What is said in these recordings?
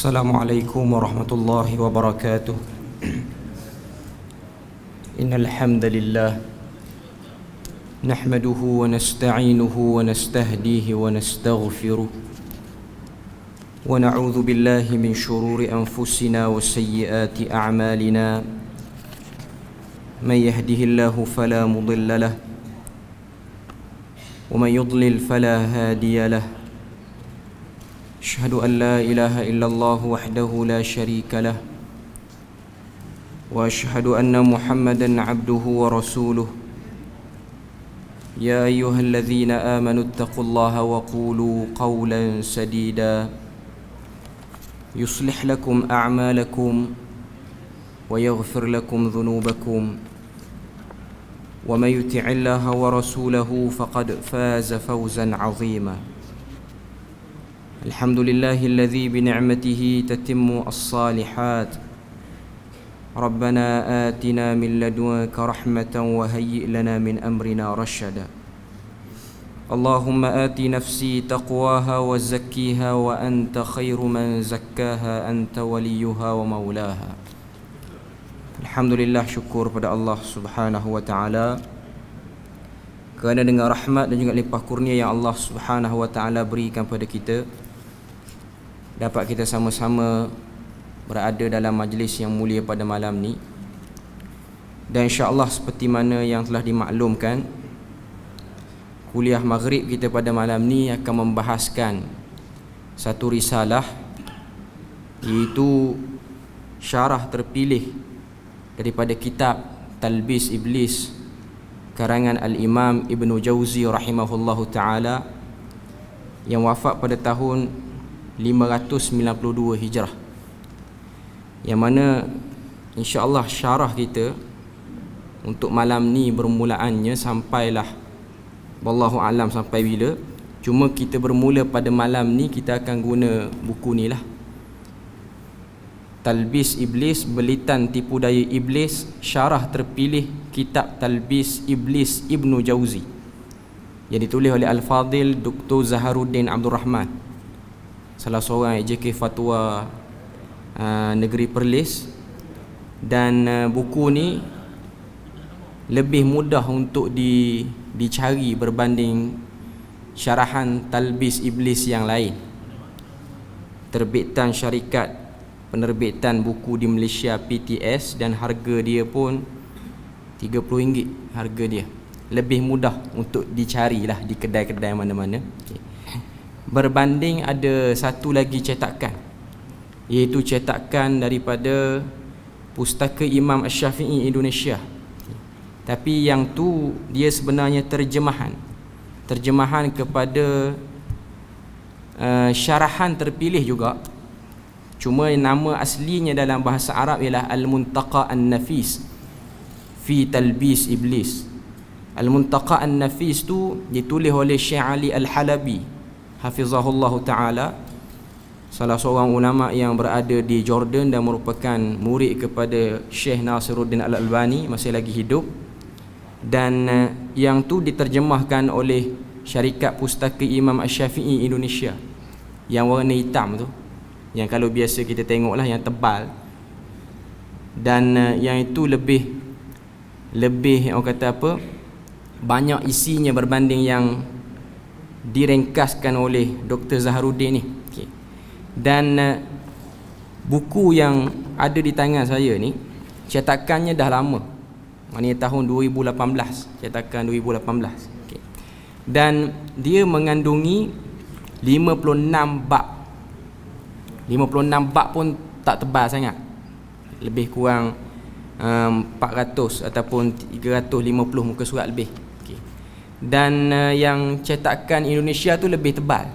Assalamualaikum warahmatullahi wabarakatuh. Innal hamdalillah nahmaduhu wa nasta'inuhu wa nastahdihi wa nastaghfiruh wa na'udzu billahi min shururi anfusina wa sayyiati a'malina. Man yahdihillahu fala mudilla lahu wa man yudlil fala hadiya lahu. أشهد أن لا إله إلا الله وحده لا شريك له وأشهد أن محمدا عبده ورسوله. يا أيها الذين آمنوا اتقوا الله وقولوا قولا سديدا يصلح لكم أعمالكم ويغفر لكم ذنوبكم ومن يطع الله ورسوله فقد فاز فوزا عظيما. الحمد لله الذي بنعمته تتم الصالحات. ربنا آتنا من لدنك رحمة وهيئ لنا من أمرنا رشدا. اللهم آت نفسي تقواها وزكيها وأنت خير من زكاها أنت وليها ومولاها. Alhamdulillah, syukur pada Allah Subhanahu wa taala kerana dengan rahmat dan juga limpah kurnia yang Allah Subhanahu wa taala berikan pada kita, dapat kita sama-sama berada dalam majlis yang mulia pada malam ni. Dan insya-Allah seperti mana yang telah dimaklumkan, kuliah maghrib kita pada malam ni akan membahaskan satu risalah, iaitu syarah terpilih daripada kitab Talbis Iblis karangan Al-Imam Ibnu Jauzi rahimahullahu ta'ala, yang wafat pada tahun 592 Hijrah, yang mana insya-Allah syarah kita untuk malam ni bermulaannya sampailah wallahu alam sampai bila. Cuma kita bermula pada malam ni, kita akan guna buku ni lah, Talbis Iblis, Belitan Tipu Daya Iblis, syarah terpilih kitab Talbis Iblis Ibnu Jauzi, yang ditulis oleh Al-Fadil Dr. Zaharuddin Abdul Rahman, salah seorang AJK Fatwa Negeri Perlis. Dan buku ni lebih mudah untuk dicari berbanding syarahan Talbis Iblis yang lain. Terbitan syarikat penerbitan buku di Malaysia PTS, dan harga dia pun RM30 harga dia. Lebih mudah untuk dicarilah di kedai-kedai mana-mana. Berbanding ada satu lagi cetakan, iaitu cetakan daripada Pustaka Imam Asy-Syafi'i Indonesia. Tapi yang tu dia sebenarnya terjemahan kepada syarahan terpilih juga. Cuma nama aslinya dalam bahasa Arab ialah Al-Muntaqa An-Nafis fi Talbis Iblis. Al-Muntaqa An-Nafis tu ditulis oleh Syekh Ali Al-Halabi hafizahullah ta'ala, salah seorang ulama yang berada di Jordan dan merupakan murid kepada Syekh Nasiruddin Al-Albani masih lagi hidup. Dan yang tu diterjemahkan oleh syarikat Pustaka Imam Asy-Syafi'i Indonesia, yang warna hitam tu, yang kalau biasa kita tengoklah yang tebal. Dan yang itu lebih orang kata apa, banyak isinya berbanding yang diringkaskan oleh Dr. Zaharuddin ni. Dan buku yang ada di tangan saya ni, cetakannya dah lama, maknanya tahun 2018, cetakan 2018. Dan dia mengandungi 56 bab. 56 bab pun tak tebal sangat, lebih kurang 400 ataupun 350 muka surat lebih. Dan yang cetakan Indonesia tu lebih tebal,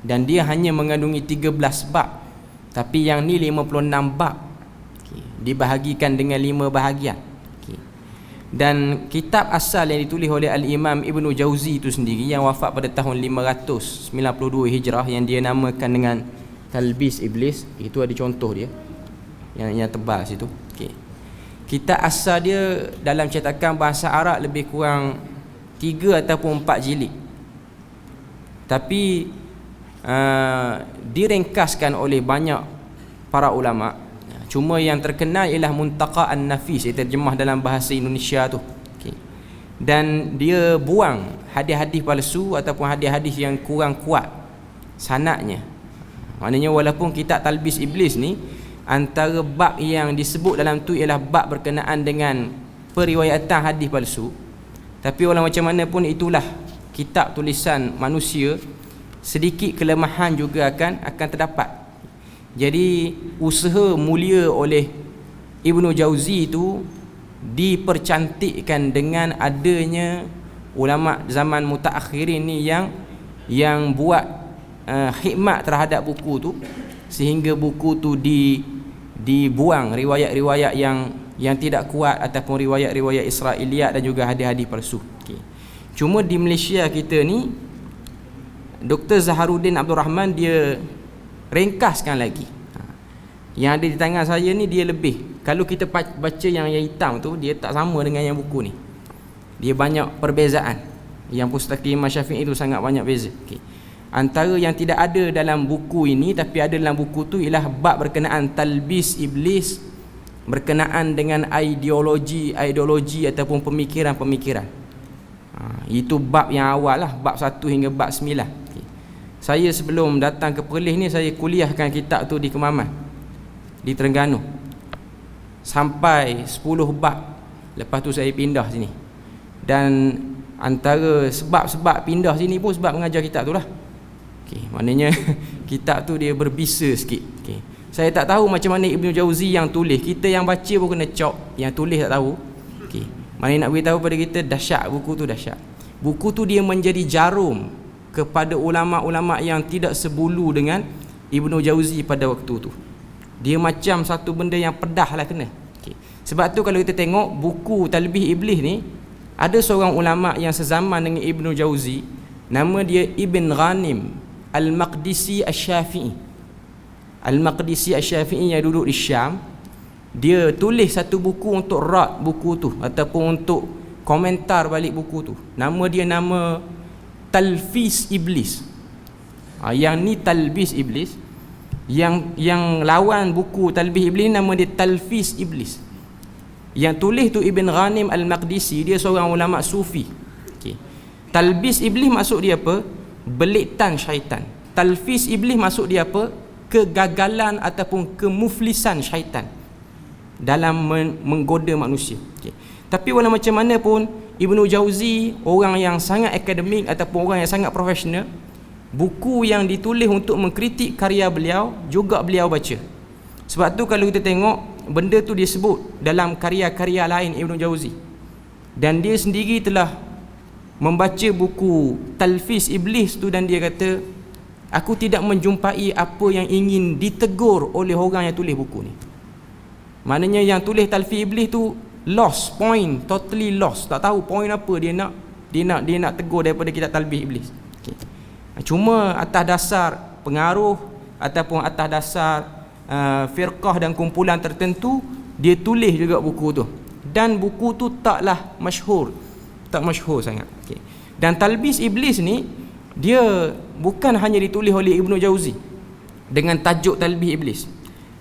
dan dia hanya mengandungi 13 bab. Tapi yang ni 56 bab, dibahagikan dengan 5 bahagian. Dan kitab asal yang ditulis oleh Al-Imam Ibnu Jauzi itu sendiri, yang wafat pada tahun 592 Hijrah, yang dia namakan dengan Talbis Iblis, itu ada contoh dia yang tebal situ. Kitab asal dia dalam cetakan bahasa Arab lebih kurang 3 ataupun 4 jilid. Tapi diringkaskan oleh banyak para ulama. Cuma yang terkenal ialah Muntaqa An-Nafis, ia terjemah dalam bahasa Indonesia tu. Okay. Dan dia buang hadis-hadis palsu ataupun hadis-hadis yang kurang kuat sanadnya. Maknanya walaupun kitab Talbis Iblis ni antara bab yang disebut dalam tu ialah bab berkenaan dengan periwayatan hadis palsu, tapi walau macam mana pun itulah kitab tulisan manusia, sedikit kelemahan juga akan terdapat. Jadi usaha mulia oleh Ibnu Jauzi itu dipercantikkan dengan adanya ulama zaman mutaakhirin ni yang buat khidmat terhadap buku tu, sehingga buku tu dibuang riwayat-riwayat yang tidak kuat ataupun riwayat-riwayat Israiliyat dan juga hadis-hadis palsu. Okay. Cuma di Malaysia kita ni, Dr. Zaharuddin Abdul Rahman dia ringkaskan lagi. Yang ada di tangan saya ni dia lebih. Kalau kita baca yang hitam tu, dia tak sama dengan yang buku ni. Dia banyak perbezaan. Yang pustaka Imam Syafi'i itu sangat banyak beza. Okay. Antara yang tidak ada dalam buku ini tapi ada dalam buku tu ialah bab berkenaan talbis iblis, berkenaan dengan ideologi ataupun pemikiran-pemikiran. Itu bab yang awal lah, bab 1 hingga bab 9. Okay. Saya sebelum datang ke Perlis ni, saya kuliahkan kitab tu di Kemaman, di Terengganu, sampai 10 bab. Lepas tu saya pindah sini. Dan antara sebab-sebab pindah sini pun sebab mengajar kitab tu lah. Okay. Maknanya kitab tu dia berbisa sikit. Okay. Saya tak tahu macam mana Ibnu Jauzi yang tulis. Kita yang baca pun kena cop, yang tulis tak tahu. Okay. Mana nak beritahu pada kita, dahsyat buku tu, dahsyat. Buku tu dia menjadi jarum kepada ulama-ulama yang tidak sebulu dengan Ibnu Jauzi pada waktu tu. Dia macam satu benda yang pedah lah kena. Okay. Sebab tu kalau kita tengok buku Talbis Iblis ni, ada seorang ulama yang sezaman dengan Ibnu Jauzi, nama dia Ibn Ghanim Al-Maqdisi Asy-Syafi'i. Al-Maqdisi Asy-Syafi'i yang duduk di Syam. Dia tulis satu buku untuk rad buku tu ataupun untuk komentar balik buku tu. Nama dia nama Talfis Iblis. Yang ni Talbis Iblis. Yang lawan buku Talbis Iblis nama dia Talfis Iblis. Yang tulis tu Ibn Ghanim Al-Maqdisi, dia seorang ulama sufi. Okay. Talbis Iblis maksud dia apa? Belitan syaitan. Talfis Iblis maksud dia apa? Kegagalan ataupun kemuflisan syaitan dalam menggoda manusia. Okay. Tapi walau macam mana pun, Ibnu Jauzi orang yang sangat akademik ataupun orang yang sangat profesional, buku yang ditulis untuk mengkritik karya beliau juga beliau baca. Sebab tu kalau kita tengok, benda tu disebut dalam karya-karya lain Ibnu Jauzi. Dan dia sendiri telah membaca buku Talfis Iblis tu dan dia kata, aku tidak menjumpai apa yang ingin ditegur oleh orang yang tulis buku ni. Maknanya yang tulis Talfis Iblis tu lost point, totally lost. Tak tahu point apa dia nak tegur daripada kitab Talbis Iblis. Okay. Cuma atas dasar pengaruh ataupun atas dasar firqah dan kumpulan tertentu, dia tulis juga buku tu. Dan buku tu taklah masyhur, tak masyhur sangat. Okay. Dan Talbis Iblis ni dia bukan hanya ditulis oleh Ibnu Jauzi dengan tajuk Talbis Iblis.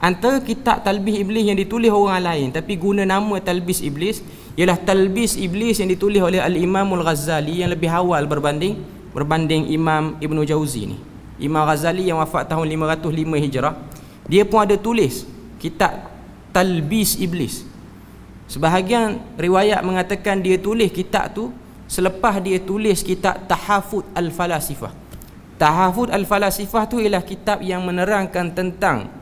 Antara kitab Talbis Iblis yang ditulis orang lain tapi guna nama Talbis Iblis ialah Talbis Iblis yang ditulis oleh Al-Imamul Ghazali yang lebih awal berbanding Imam Ibnu Jauzi ni. Imam Ghazali yang wafat tahun 505 Hijrah, dia pun ada tulis kitab Talbis Iblis. Sebahagian riwayat mengatakan dia tulis kitab tu selepas dia tulis kitab Tahafut Al-Falasifah. Tahafut Al-Falasifah tu ialah kitab yang menerangkan tentang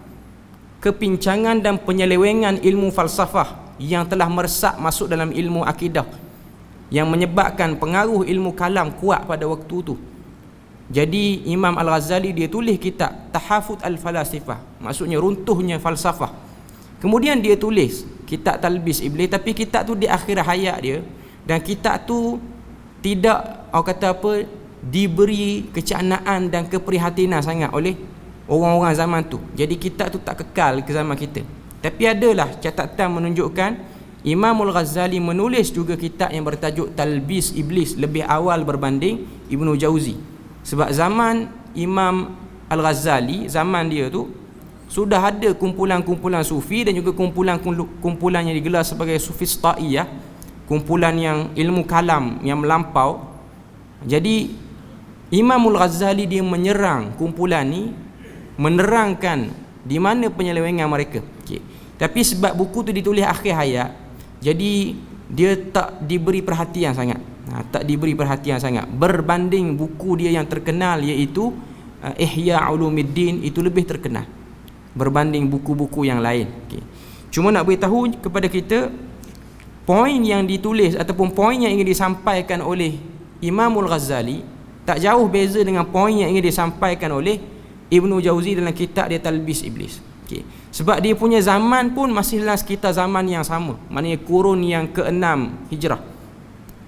kepincangan dan penyelewengan ilmu falsafah yang telah meresap masuk dalam ilmu akidah, yang menyebabkan pengaruh ilmu kalam kuat pada waktu tu. Jadi Imam Al-Ghazali dia tulis kitab Tahafut Al-Falasifah, maksudnya runtuhnya falsafah. Kemudian dia tulis kitab Talbis Iblis, tapi kitab tu di akhir hayat dia, dan kitab tu tidak, orang kata apa, diberi kecanaan dan keprihatinan sangat oleh orang-orang zaman tu. Jadi kitab tu tak kekal ke zaman kita. Tapi adalah catatan menunjukkan Imamul Ghazali menulis juga kitab yang bertajuk Talbis Iblis lebih awal berbanding Ibnu Jauzi. Sebab zaman Imam Al-Ghazali, zaman dia tu, sudah ada kumpulan-kumpulan sufi dan juga kumpulan yang digelar sebagai Sufista'iyah, kumpulan yang ilmu kalam yang melampau. Jadi Imamul Ghazali dia menyerang kumpulan ni, menerangkan di mana penyelewengan mereka. Tapi sebab buku tu ditulis akhir hayat, jadi dia tak diberi perhatian sangat. Tak diberi perhatian sangat berbanding buku dia yang terkenal, iaitu Ihya Ulumuddin, itu lebih terkenal berbanding buku-buku yang lain. Cuma nak beritahu kepada kita, poin yang ditulis ataupun poin yang ingin disampaikan oleh Imamul Ghazali tak jauh beza dengan poin yang ingin disampaikan oleh Ibnu Jauzi dalam kitab dia Talbis Iblis. Sebab dia punya zaman pun masih dalam sekitar zaman yang sama, maknanya kurun yang ke-6 Hijrah.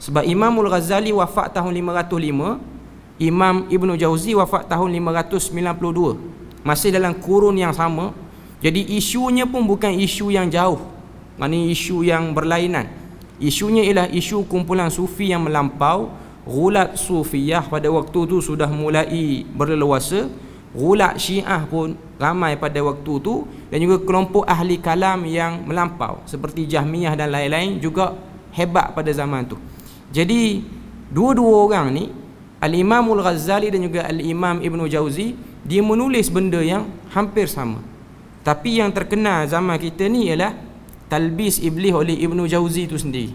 Sebab Imamul Ghazali wafat tahun 505, Imam Ibnu Jauzi wafat tahun 592, masih dalam kurun yang sama. Jadi isunya pun bukan isu yang jauh, maknanya isu yang berlainan. Isunya ialah isu kumpulan sufi yang melampau. Ghulat sufiyah pada waktu tu sudah mulai berleluasa. Ghulat syiah pun ramai pada waktu tu, dan juga kelompok ahli kalam yang melampau seperti Jahmiyah dan lain-lain juga hebat pada zaman tu. Jadi dua-dua orang ni, Al-Imamul Ghazali dan juga Al-Imam Ibnu Jauzi, dia menulis benda yang hampir sama. Tapi yang terkenal zaman kita ni ialah Talbis Iblis oleh Ibnu Jauzi itu sendiri.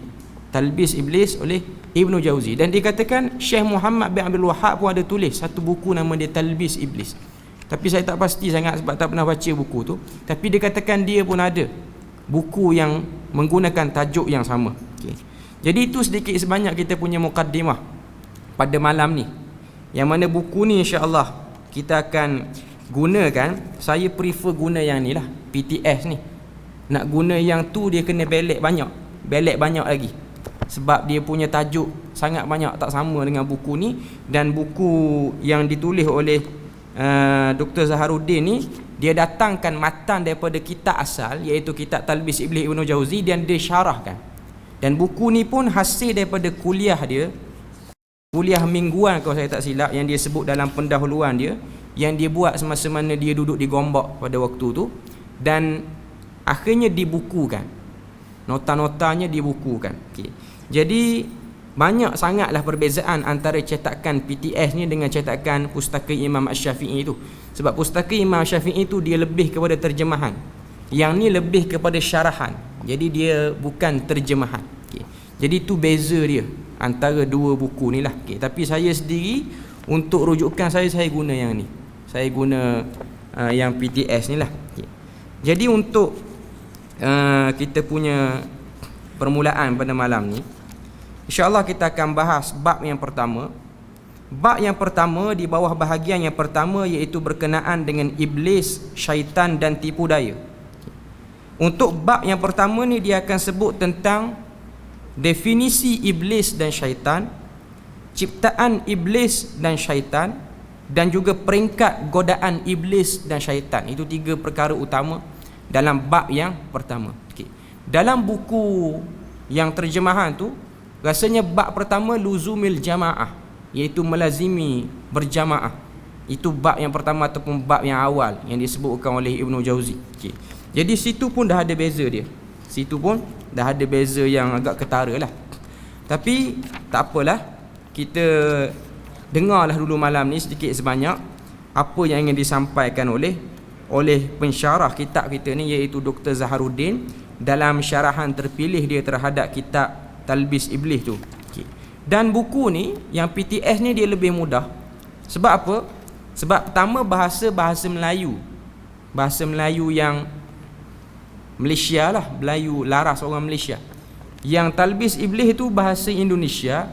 Talbis Iblis oleh Ibnu Jauzi. Dan dikatakan Syekh Muhammad bin Abdul Wahhab pun ada tulis satu buku nama dia Talbis Iblis. Tapi saya tak pasti sangat sebab tak pernah baca buku tu. Tapi dikatakan dia pun ada buku yang menggunakan tajuk yang sama. Jadi itu sedikit sebanyak kita punya mukaddimah pada malam ni, yang mana buku ni insya-Allah kita akan gunakan. Saya prefer guna yang ni lah, PTS ni. Nak guna yang tu dia kena belek banyak lagi, sebab dia punya tajuk sangat banyak, tak sama dengan buku ni. Dan buku yang ditulis oleh Dr. Zaharuddin ni, dia datangkan matan daripada kitab asal, iaitu kitab Talbis Iblis Ibnu Jauzi, dan dia syarahkan. Dan buku ni pun hasil daripada kuliah dia, kuliah mingguan kalau saya tak silap, yang dia sebut dalam pendahuluan dia, yang dia buat semasa mana dia duduk di Gombak pada waktu tu. Dan akhirnya dibukukan, nota-notanya dibukukan. Jadi banyak sangatlah perbezaan antara cetakan PTS ni dengan cetakan Pustaka Imam Asy-Syafi'i itu. Sebab Pustaka Imam Asy-Syafi'i itu dia lebih kepada terjemahan, yang ni lebih kepada syarahan. Jadi dia bukan terjemahan. Jadi tu beza dia antara dua buku ni lah. Tapi saya sendiri, untuk rujukan saya guna yang ni. Saya guna yang PTS ni lah. Jadi untuk kita punya permulaan pada malam ni, InsyaAllah kita akan bahas bab yang pertama. Bab yang pertama di bawah bahagian yang pertama, iaitu berkenaan dengan iblis, syaitan dan tipu daya. Untuk bab yang pertama ni, dia akan sebut tentang definisi iblis dan syaitan, ciptaan iblis dan syaitan, dan juga peringkat godaan iblis dan syaitan. Itu tiga perkara utama dalam bab yang pertama. Dalam buku yang terjemahan tu, rasanya bab pertama luzumil jamaah, iaitu melazimi berjamaah. Itu bab yang pertama ataupun bab yang awal yang disebutkan oleh Ibnu Jauzi. Jadi situ pun dah ada beza dia. Situ pun dah ada beza yang agak ketara lah. Tapi tak apalah, kita dengarlah dulu malam ni sedikit sebanyak apa yang ingin disampaikan oleh pensyarah kitab kita ni, iaitu Dr. Zaharuddin, dalam syarahan terpilih dia terhadap kitab Talbis Iblis tu. Dan buku ni yang PTS ni dia lebih mudah. Sebab apa? Sebab pertama bahasa Melayu. Bahasa Melayu yang Malaysia lah, Melayu laras orang Malaysia. Yang Talbis Iblis tu bahasa Indonesia.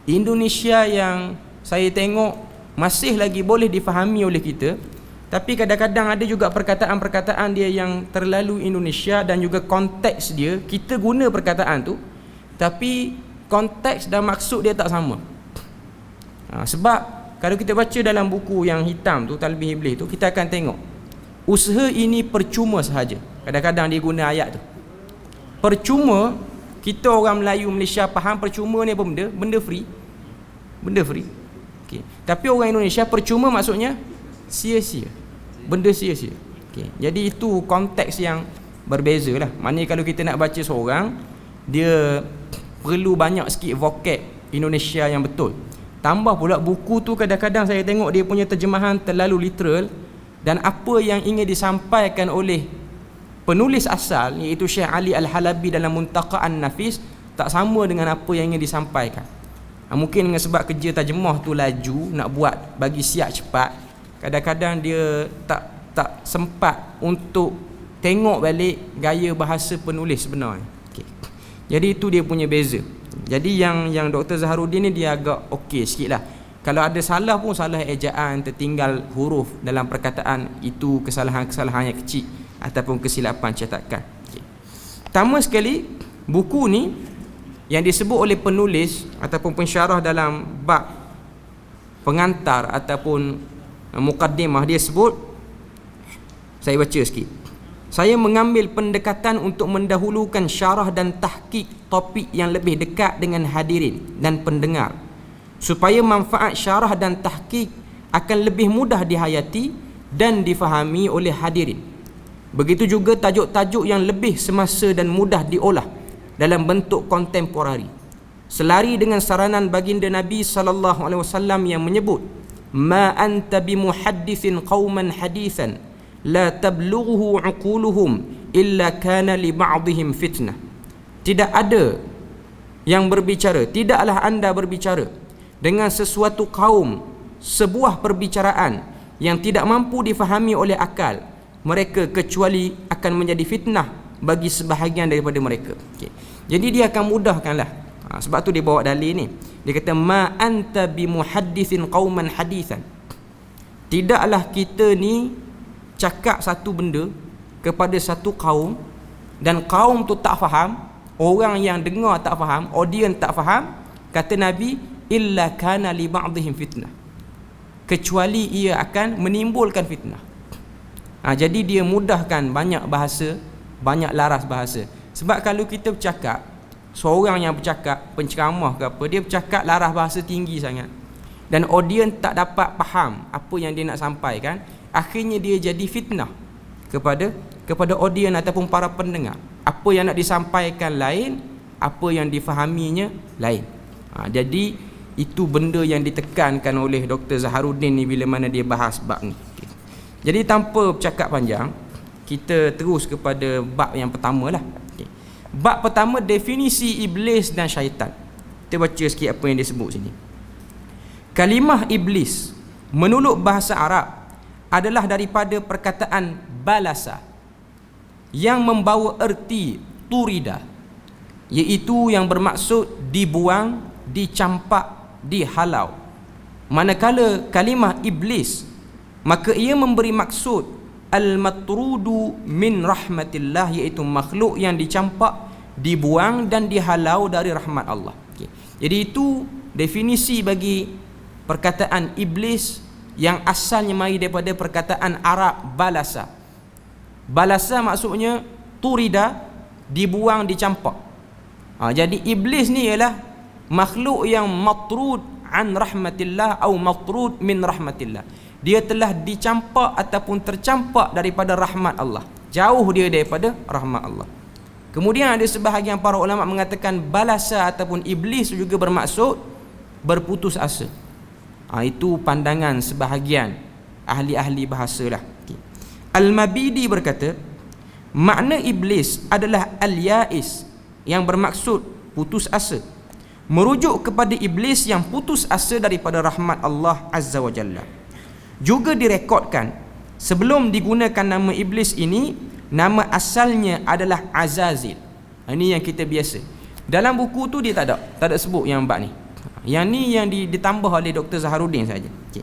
Indonesia yang saya tengok masih lagi boleh difahami oleh kita. Tapi kadang-kadang ada juga perkataan-perkataan dia yang terlalu Indonesia, dan juga konteks dia, kita guna perkataan tu tapi konteks dan maksud dia tak sama. Sebab kalau kita baca dalam buku yang hitam tu, Talbis Iblis tu, kita akan tengok usaha ini percuma sahaja. Kadang-kadang dia guna ayat tu. Percuma, kita orang Melayu Malaysia faham percuma ni apa benda? Benda free. Benda free. Tapi orang Indonesia percuma maksudnya sia-sia. Benda sia-sia. Okay. Jadi itu konteks yang berbeza lah. Maknanya kalau kita nak baca seorang, dia perlu banyak sikit vocab Indonesia yang betul. Tambah pula buku tu kadang-kadang saya tengok dia punya terjemahan terlalu literal, dan apa yang ingin disampaikan oleh penulis asal iaitu Syekh Ali Al-Halabi dalam Muntaqa An-Nafis tak sama dengan apa yang ingin disampaikan. Mungkin dengan sebab kerja terjemah tu laju, nak buat bagi siap cepat, kadang-kadang dia tak sempat untuk tengok balik gaya bahasa penulis sebenarnya. Okay. Jadi itu dia punya beza. Jadi yang Dr. Zaharuddin ni dia agak okey sikit lah. Kalau ada salah pun salah ejaan, tertinggal huruf dalam perkataan, itu kesalahan-kesalahan yang kecil ataupun kesilapan cetakan. Okay. Pertama sekali, buku ni yang disebut oleh penulis ataupun pensyarah dalam bab pengantar ataupun mukaddimah, dia sebut, saya baca sikit. Saya mengambil pendekatan untuk mendahulukan syarah dan tahqiq topik yang lebih dekat dengan hadirin dan pendengar, supaya manfaat syarah dan tahqiq akan lebih mudah dihayati dan difahami oleh hadirin. Begitu juga tajuk-tajuk yang lebih semasa dan mudah diolah dalam bentuk kontemporari, selari dengan saranan baginda Nabi SAW yang menyebut, ma anta bimuhaddithin qauman hadithan la tablughu uquluhum illa kana li ba'dihim fitnah. Tidak ada yang berbicara, tidaklah anda berbicara dengan sesuatu kaum sebuah perbicaraan yang tidak mampu difahami oleh akal mereka, kecuali akan menjadi fitnah bagi sebahagian daripada mereka. Okay. Jadi dia akan mudahkanlah. Sebab tu dia bawa dalil ni. Dia kata ma anta bimuhaddithin qauman hadithan. Tidaklah kita ni cakap satu benda kepada satu kaum, dan kaum tu tak faham, orang yang dengar tak faham, audience tak faham, kata Nabi, illa kana li ba'dihim fitnah, kecuali ia akan menimbulkan fitnah. Jadi dia mudahkan banyak bahasa, banyak laras bahasa. Sebab kalau kita bercakap, seorang yang bercakap, penceramah ke apa, dia bercakap laras bahasa tinggi sangat, dan audience tak dapat faham apa yang dia nak sampaikan, akhirnya dia jadi fitnah kepada audiens ataupun para pendengar. Apa yang nak disampaikan lain, apa yang difahaminya lain. Jadi itu benda yang ditekankan oleh Dr. Zaharuddin ni bila mana dia bahas bab ni. Jadi tanpa bercakap panjang, kita terus kepada bab yang pertama lah. Bab pertama, definisi iblis dan syaitan. Kita baca sikit apa yang dia sebut sini. Kalimah iblis menurut bahasa Arab adalah daripada perkataan balasa yang membawa erti turida, iaitu yang bermaksud dibuang, dicampak, dihalau. Manakala kalimah iblis, maka ia memberi maksud al-matrudu min rahmatillah, iaitu makhluk yang dicampak, dibuang dan dihalau dari rahmat Allah. Okay. Jadi itu definisi bagi perkataan iblis yang asalnya mari daripada perkataan Arab balasa. Balasa maksudnya turida, dibuang, dicampak. Jadi iblis ni ialah makhluk yang matrud an rahmatillah atau matrud min rahmatillah. Dia telah dicampak ataupun tercampak daripada rahmat Allah. Jauh dia daripada rahmat Allah. Kemudian ada sebahagian para ulama mengatakan balasa ataupun iblis juga bermaksud berputus asa. Itu pandangan sebahagian ahli-ahli bahasa lah. Al-Mabidi berkata, makna iblis adalah al-ya'is, yang bermaksud putus asa, merujuk kepada iblis yang putus asa daripada rahmat Allah Azza wa Jalla. Juga direkodkan sebelum digunakan nama iblis ini, nama asalnya adalah Azazil. Ini yang kita biasa. Dalam buku tu dia tak ada sebut yang bab ni. Yang ni yang ditambah oleh Dr. Zaharuddin saja. Okay.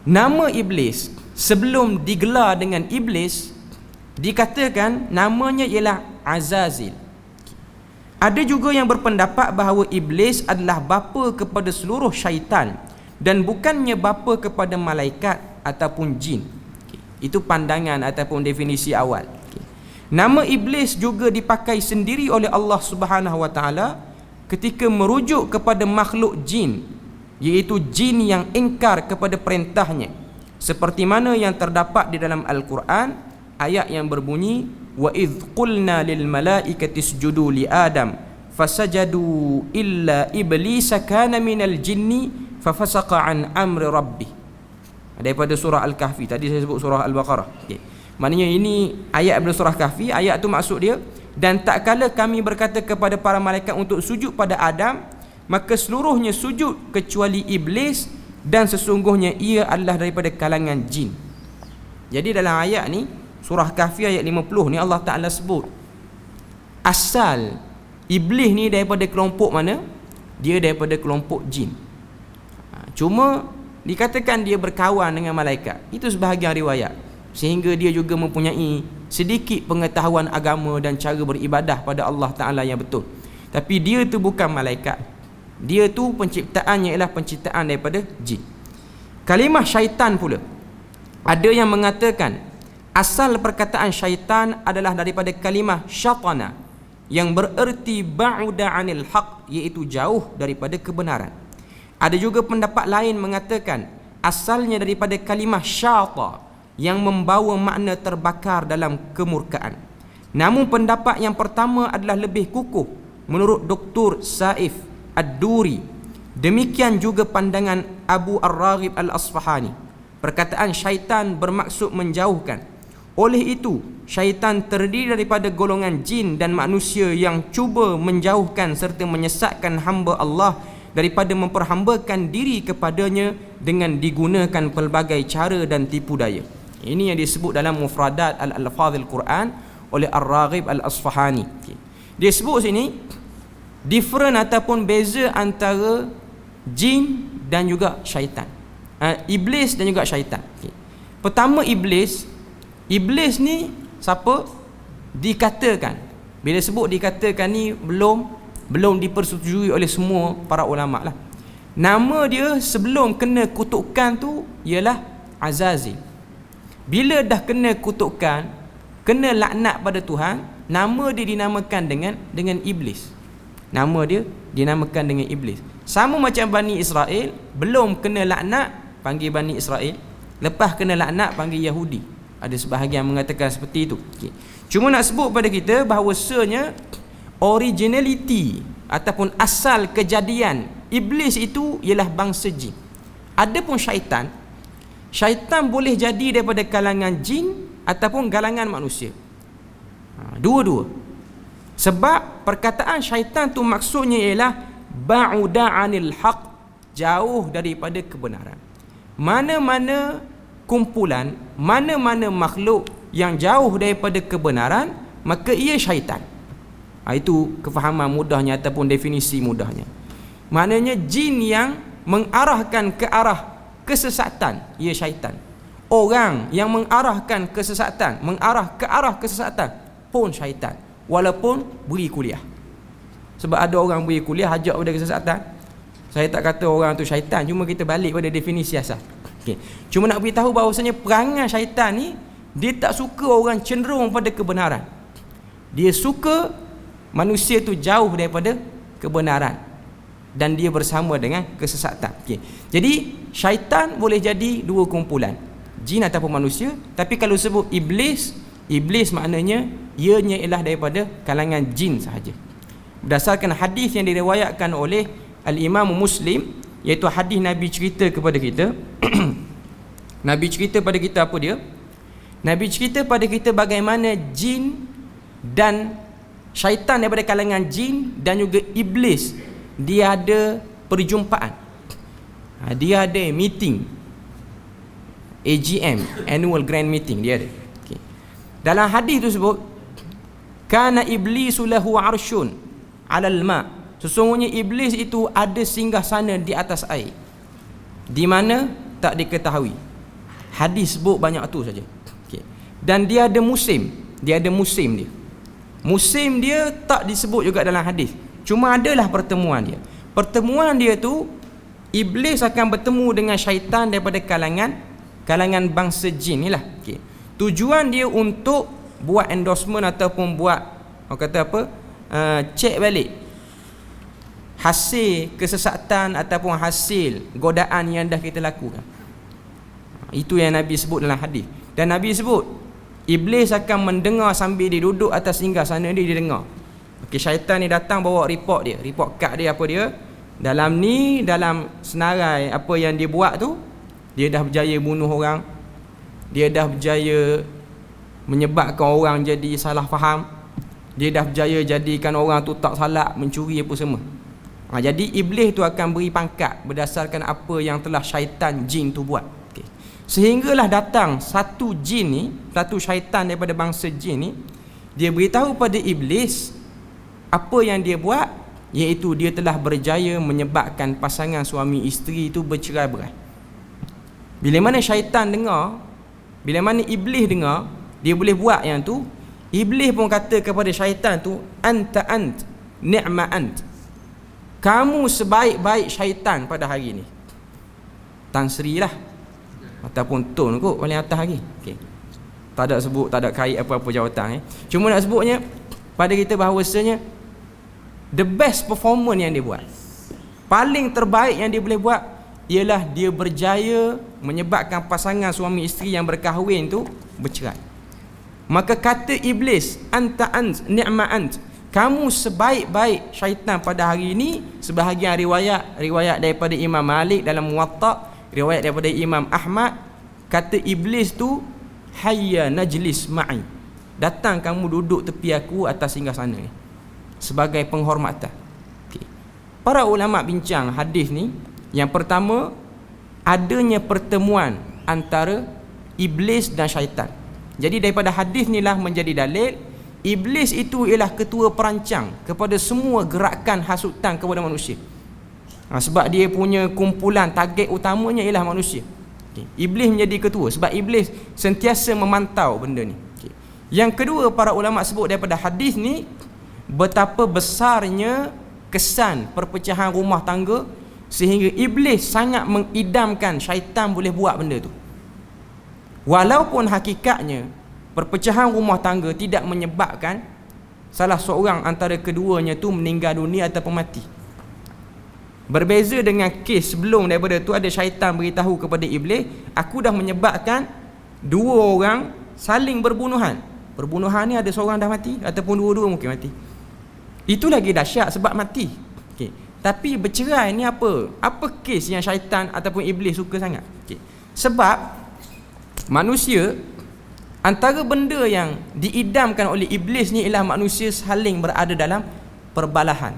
Nama iblis sebelum digelar dengan iblis, dikatakan namanya ialah Azazil. Ada juga yang berpendapat bahawa iblis adalah bapa kepada seluruh syaitan dan bukannya bapa kepada malaikat ataupun jin. Okay. Itu pandangan ataupun definisi awal. Okay. Nama iblis juga dipakai sendiri oleh Allah Subhanahu wa taala ketika merujuk kepada makhluk jin, iaitu jin yang ingkar kepada perintahnya, seperti mana yang terdapat di dalam Al-Quran ayat yang berbunyi wa idh qulna lil malaikati isjudu li Adam fasajadu illa iblisa kana minal jinni fafasaqa an amri rabbih. Daripada surah Al-Kahfi. Tadi saya sebut surah Al-Baqarah. Okay. Maknanya ini ayat daripada surah Kahfi. Ayat tu maksud dia, dan tak kala kami berkata kepada para malaikat untuk sujud pada Adam, maka seluruhnya sujud kecuali iblis, dan sesungguhnya ia adalah daripada kalangan jin. Jadi dalam ayat ni, surah Kahfi ayat 50 ni, Allah Ta'ala sebut asal iblis ni daripada kelompok mana? Dia daripada kelompok jin. Cuma dikatakan dia berkawan dengan malaikat. Itu sebahagian riwayat, sehingga dia juga mempunyai sedikit pengetahuan agama dan cara beribadah pada Allah Ta'ala yang betul. Tapi dia tu bukan malaikat. Dia tu penciptaannya ialah penciptaan daripada jin. Kalimah syaitan pula, ada yang mengatakan asal perkataan syaitan adalah daripada kalimah syatana, yang bererti ba'uda 'anil haq, iaitu jauh daripada kebenaran. Ada juga pendapat lain mengatakan asalnya daripada kalimah syata, yang membawa makna terbakar dalam kemurkaan. Namun pendapat yang pertama adalah lebih kukuh menurut Dr. Saif Ad-Duri. Demikian juga pandangan Abu Ar-Raghib Al-Asfahani. Perkataan syaitan bermaksud menjauhkan. Oleh itu, syaitan terdiri daripada golongan jin dan manusia yang cuba menjauhkan serta menyesatkan hamba Allah daripada memperhambakan diri kepadanya dengan digunakan pelbagai cara dan tipu daya. Ini yang disebut dalam Mufradat Al-Alfazil Quran oleh Ar-Raghib Al-Asfahani. Dia sebut sini different ataupun beza antara jin dan juga syaitan, iblis dan juga syaitan. Pertama, iblis ni siapa? Dikatakan, bila sebut dikatakan ni belum dipersetujui oleh semua para ulama lah. Nama dia sebelum kena kutukan tu ialah Azazil. Bila dah kena kutukan, kena laknat pada Tuhan, nama dia dinamakan dengan iblis. Nama dia dinamakan dengan iblis. Sama macam Bani Israel, belum kena laknat panggil Bani Israel, lepas kena laknat panggil Yahudi. Ada sebahagian mengatakan seperti itu. Okay. Cuma nak sebut pada kita bahawasanya originality ataupun asal kejadian iblis itu ialah bangsa jin. Adapun syaitan boleh jadi daripada kalangan jin ataupun kalangan manusia. Dua-dua. Sebab perkataan syaitan tu maksudnya ialah ba'uda 'anil haq, jauh daripada kebenaran. Mana-mana kumpulan, mana-mana makhluk yang jauh daripada kebenaran, maka ia syaitan. Itu kefahaman mudahnya ataupun definisi mudahnya. Maknanya jin yang mengarahkan ke arah kesesatan, ia syaitan. Orang yang mengarahkan kesesatan, mengarah ke arah kesesatan pun syaitan, walaupun beri kuliah. Sebab ada orang beri kuliah ajak pada kesesatan. Saya tak kata orang tu syaitan, cuma kita balik pada definisi asal. Okay. Cuma nak beritahu bahawasanya perangai syaitan ni, dia tak suka orang cenderung pada kebenaran. Dia suka manusia tu jauh daripada kebenaran dan dia bersama dengan kesesatan. Okay. Jadi syaitan boleh jadi dua kumpulan, jin ataupun manusia. Tapi kalau sebut iblis maknanya ianya ialah daripada kalangan jin sahaja. Berdasarkan hadis yang diriwayatkan oleh Al-Imam Muslim, iaitu hadis Nabi cerita kepada kita Nabi cerita pada kita apa dia? Nabi cerita pada kita bagaimana jin dan syaitan daripada kalangan jin dan juga iblis, dia ada perjumpaan, dia ada meeting, AGM, Annual Grand Meeting, dia ada. Okay. Dalam hadis tu sebut kana iblisu lahu arsyun 'alal ma', sesungguhnya iblis itu ada singgah sana di atas air. Di mana tak diketahui. Hadis sebut banyak tu saja. Okay. Dan dia ada musim, dia. Musim dia tak disebut juga dalam hadis. Cuma adalah pertemuan dia. Pertemuan dia tu iblis akan bertemu dengan syaitan daripada kalangan bangsa jin ni lah. Okay. Tujuan dia untuk buat endorsement ataupun buat cek balik hasil kesesatan ataupun hasil godaan yang dah kita lakukan. Itu yang Nabi sebut dalam hadis. Dan Nabi sebut Iblis akan mendengar sambil dia duduk atas singgah sana dia dengar. Okey, syaitan ni datang bawa report dia, report kad dia apa dia. Dalam senarai apa yang dia buat tu, dia dah berjaya bunuh orang. Dia dah berjaya menyebabkan orang jadi salah faham. Dia dah berjaya jadikan orang tu tak salat, mencuri apa semua. Jadi iblis tu akan beri pangkat berdasarkan apa yang telah syaitan jin tu buat. Okay. Sehinggalah datang satu jin ni, satu syaitan daripada bangsa jin ni, dia beritahu pada iblis apa yang dia buat, iaitu dia telah berjaya menyebabkan pasangan suami isteri itu bercerai-berai. Bila mana syaitan dengar, bila mana iblis dengar, dia boleh buat yang tu. Iblis pun kata kepada syaitan tu, anta ni'ma ant. Kamu sebaik-baik syaitan pada hari ni. Tan Sri lah, ataupun Tun kot paling atas lagi. Okay. Tak ada sebut, tak ada kait apa-apa jawatan. Cuma nak sebutnya pada kita bahawasanya the best performance yang dia buat, paling terbaik yang dia boleh buat, ialah dia berjaya menyebabkan pasangan suami isteri yang berkahwin tu bercerai. Maka kata iblis, anta ni'ma ant, kamu sebaik-baik syaitan pada hari ini. Sebahagian riwayat daripada Imam Malik dalam Muwatta, riwayat daripada Imam Ahmad, kata iblis tu, hayya najlis ma'i, datang kamu duduk tepi aku atas singgah sana ni, sebagai penghormatan. Okay. Para ulama bincang hadis ni. Yang pertama, adanya pertemuan antara iblis dan syaitan. Jadi daripada hadis ni lah menjadi dalil iblis itu ialah ketua perancang kepada semua gerakan hasutan kepada manusia. Sebab dia punya kumpulan target utamanya ialah manusia. Okay. Iblis menjadi ketua sebab iblis sentiasa memantau benda ni. Okay. Yang kedua, para ulama sebut daripada hadis ni betapa besarnya kesan perpecahan rumah tangga, sehingga iblis sangat mengidamkan syaitan boleh buat benda tu. Walaupun hakikatnya perpecahan rumah tangga tidak menyebabkan salah seorang antara keduanya tu meninggal dunia ataupun mati. Berbeza dengan kes sebelum daripada tu, ada syaitan beritahu kepada iblis, aku dah menyebabkan dua orang saling berbunuhan. Perbunuhan ni ada seorang dah mati ataupun dua-dua mungkin mati. Itu lagi dahsyat sebab mati. Okay. Tapi bercerai ni apa? Apa kes yang syaitan ataupun iblis suka sangat? Okay. Sebab manusia, antara benda yang diidamkan oleh iblis ni ialah manusia saling berada dalam perbalahan.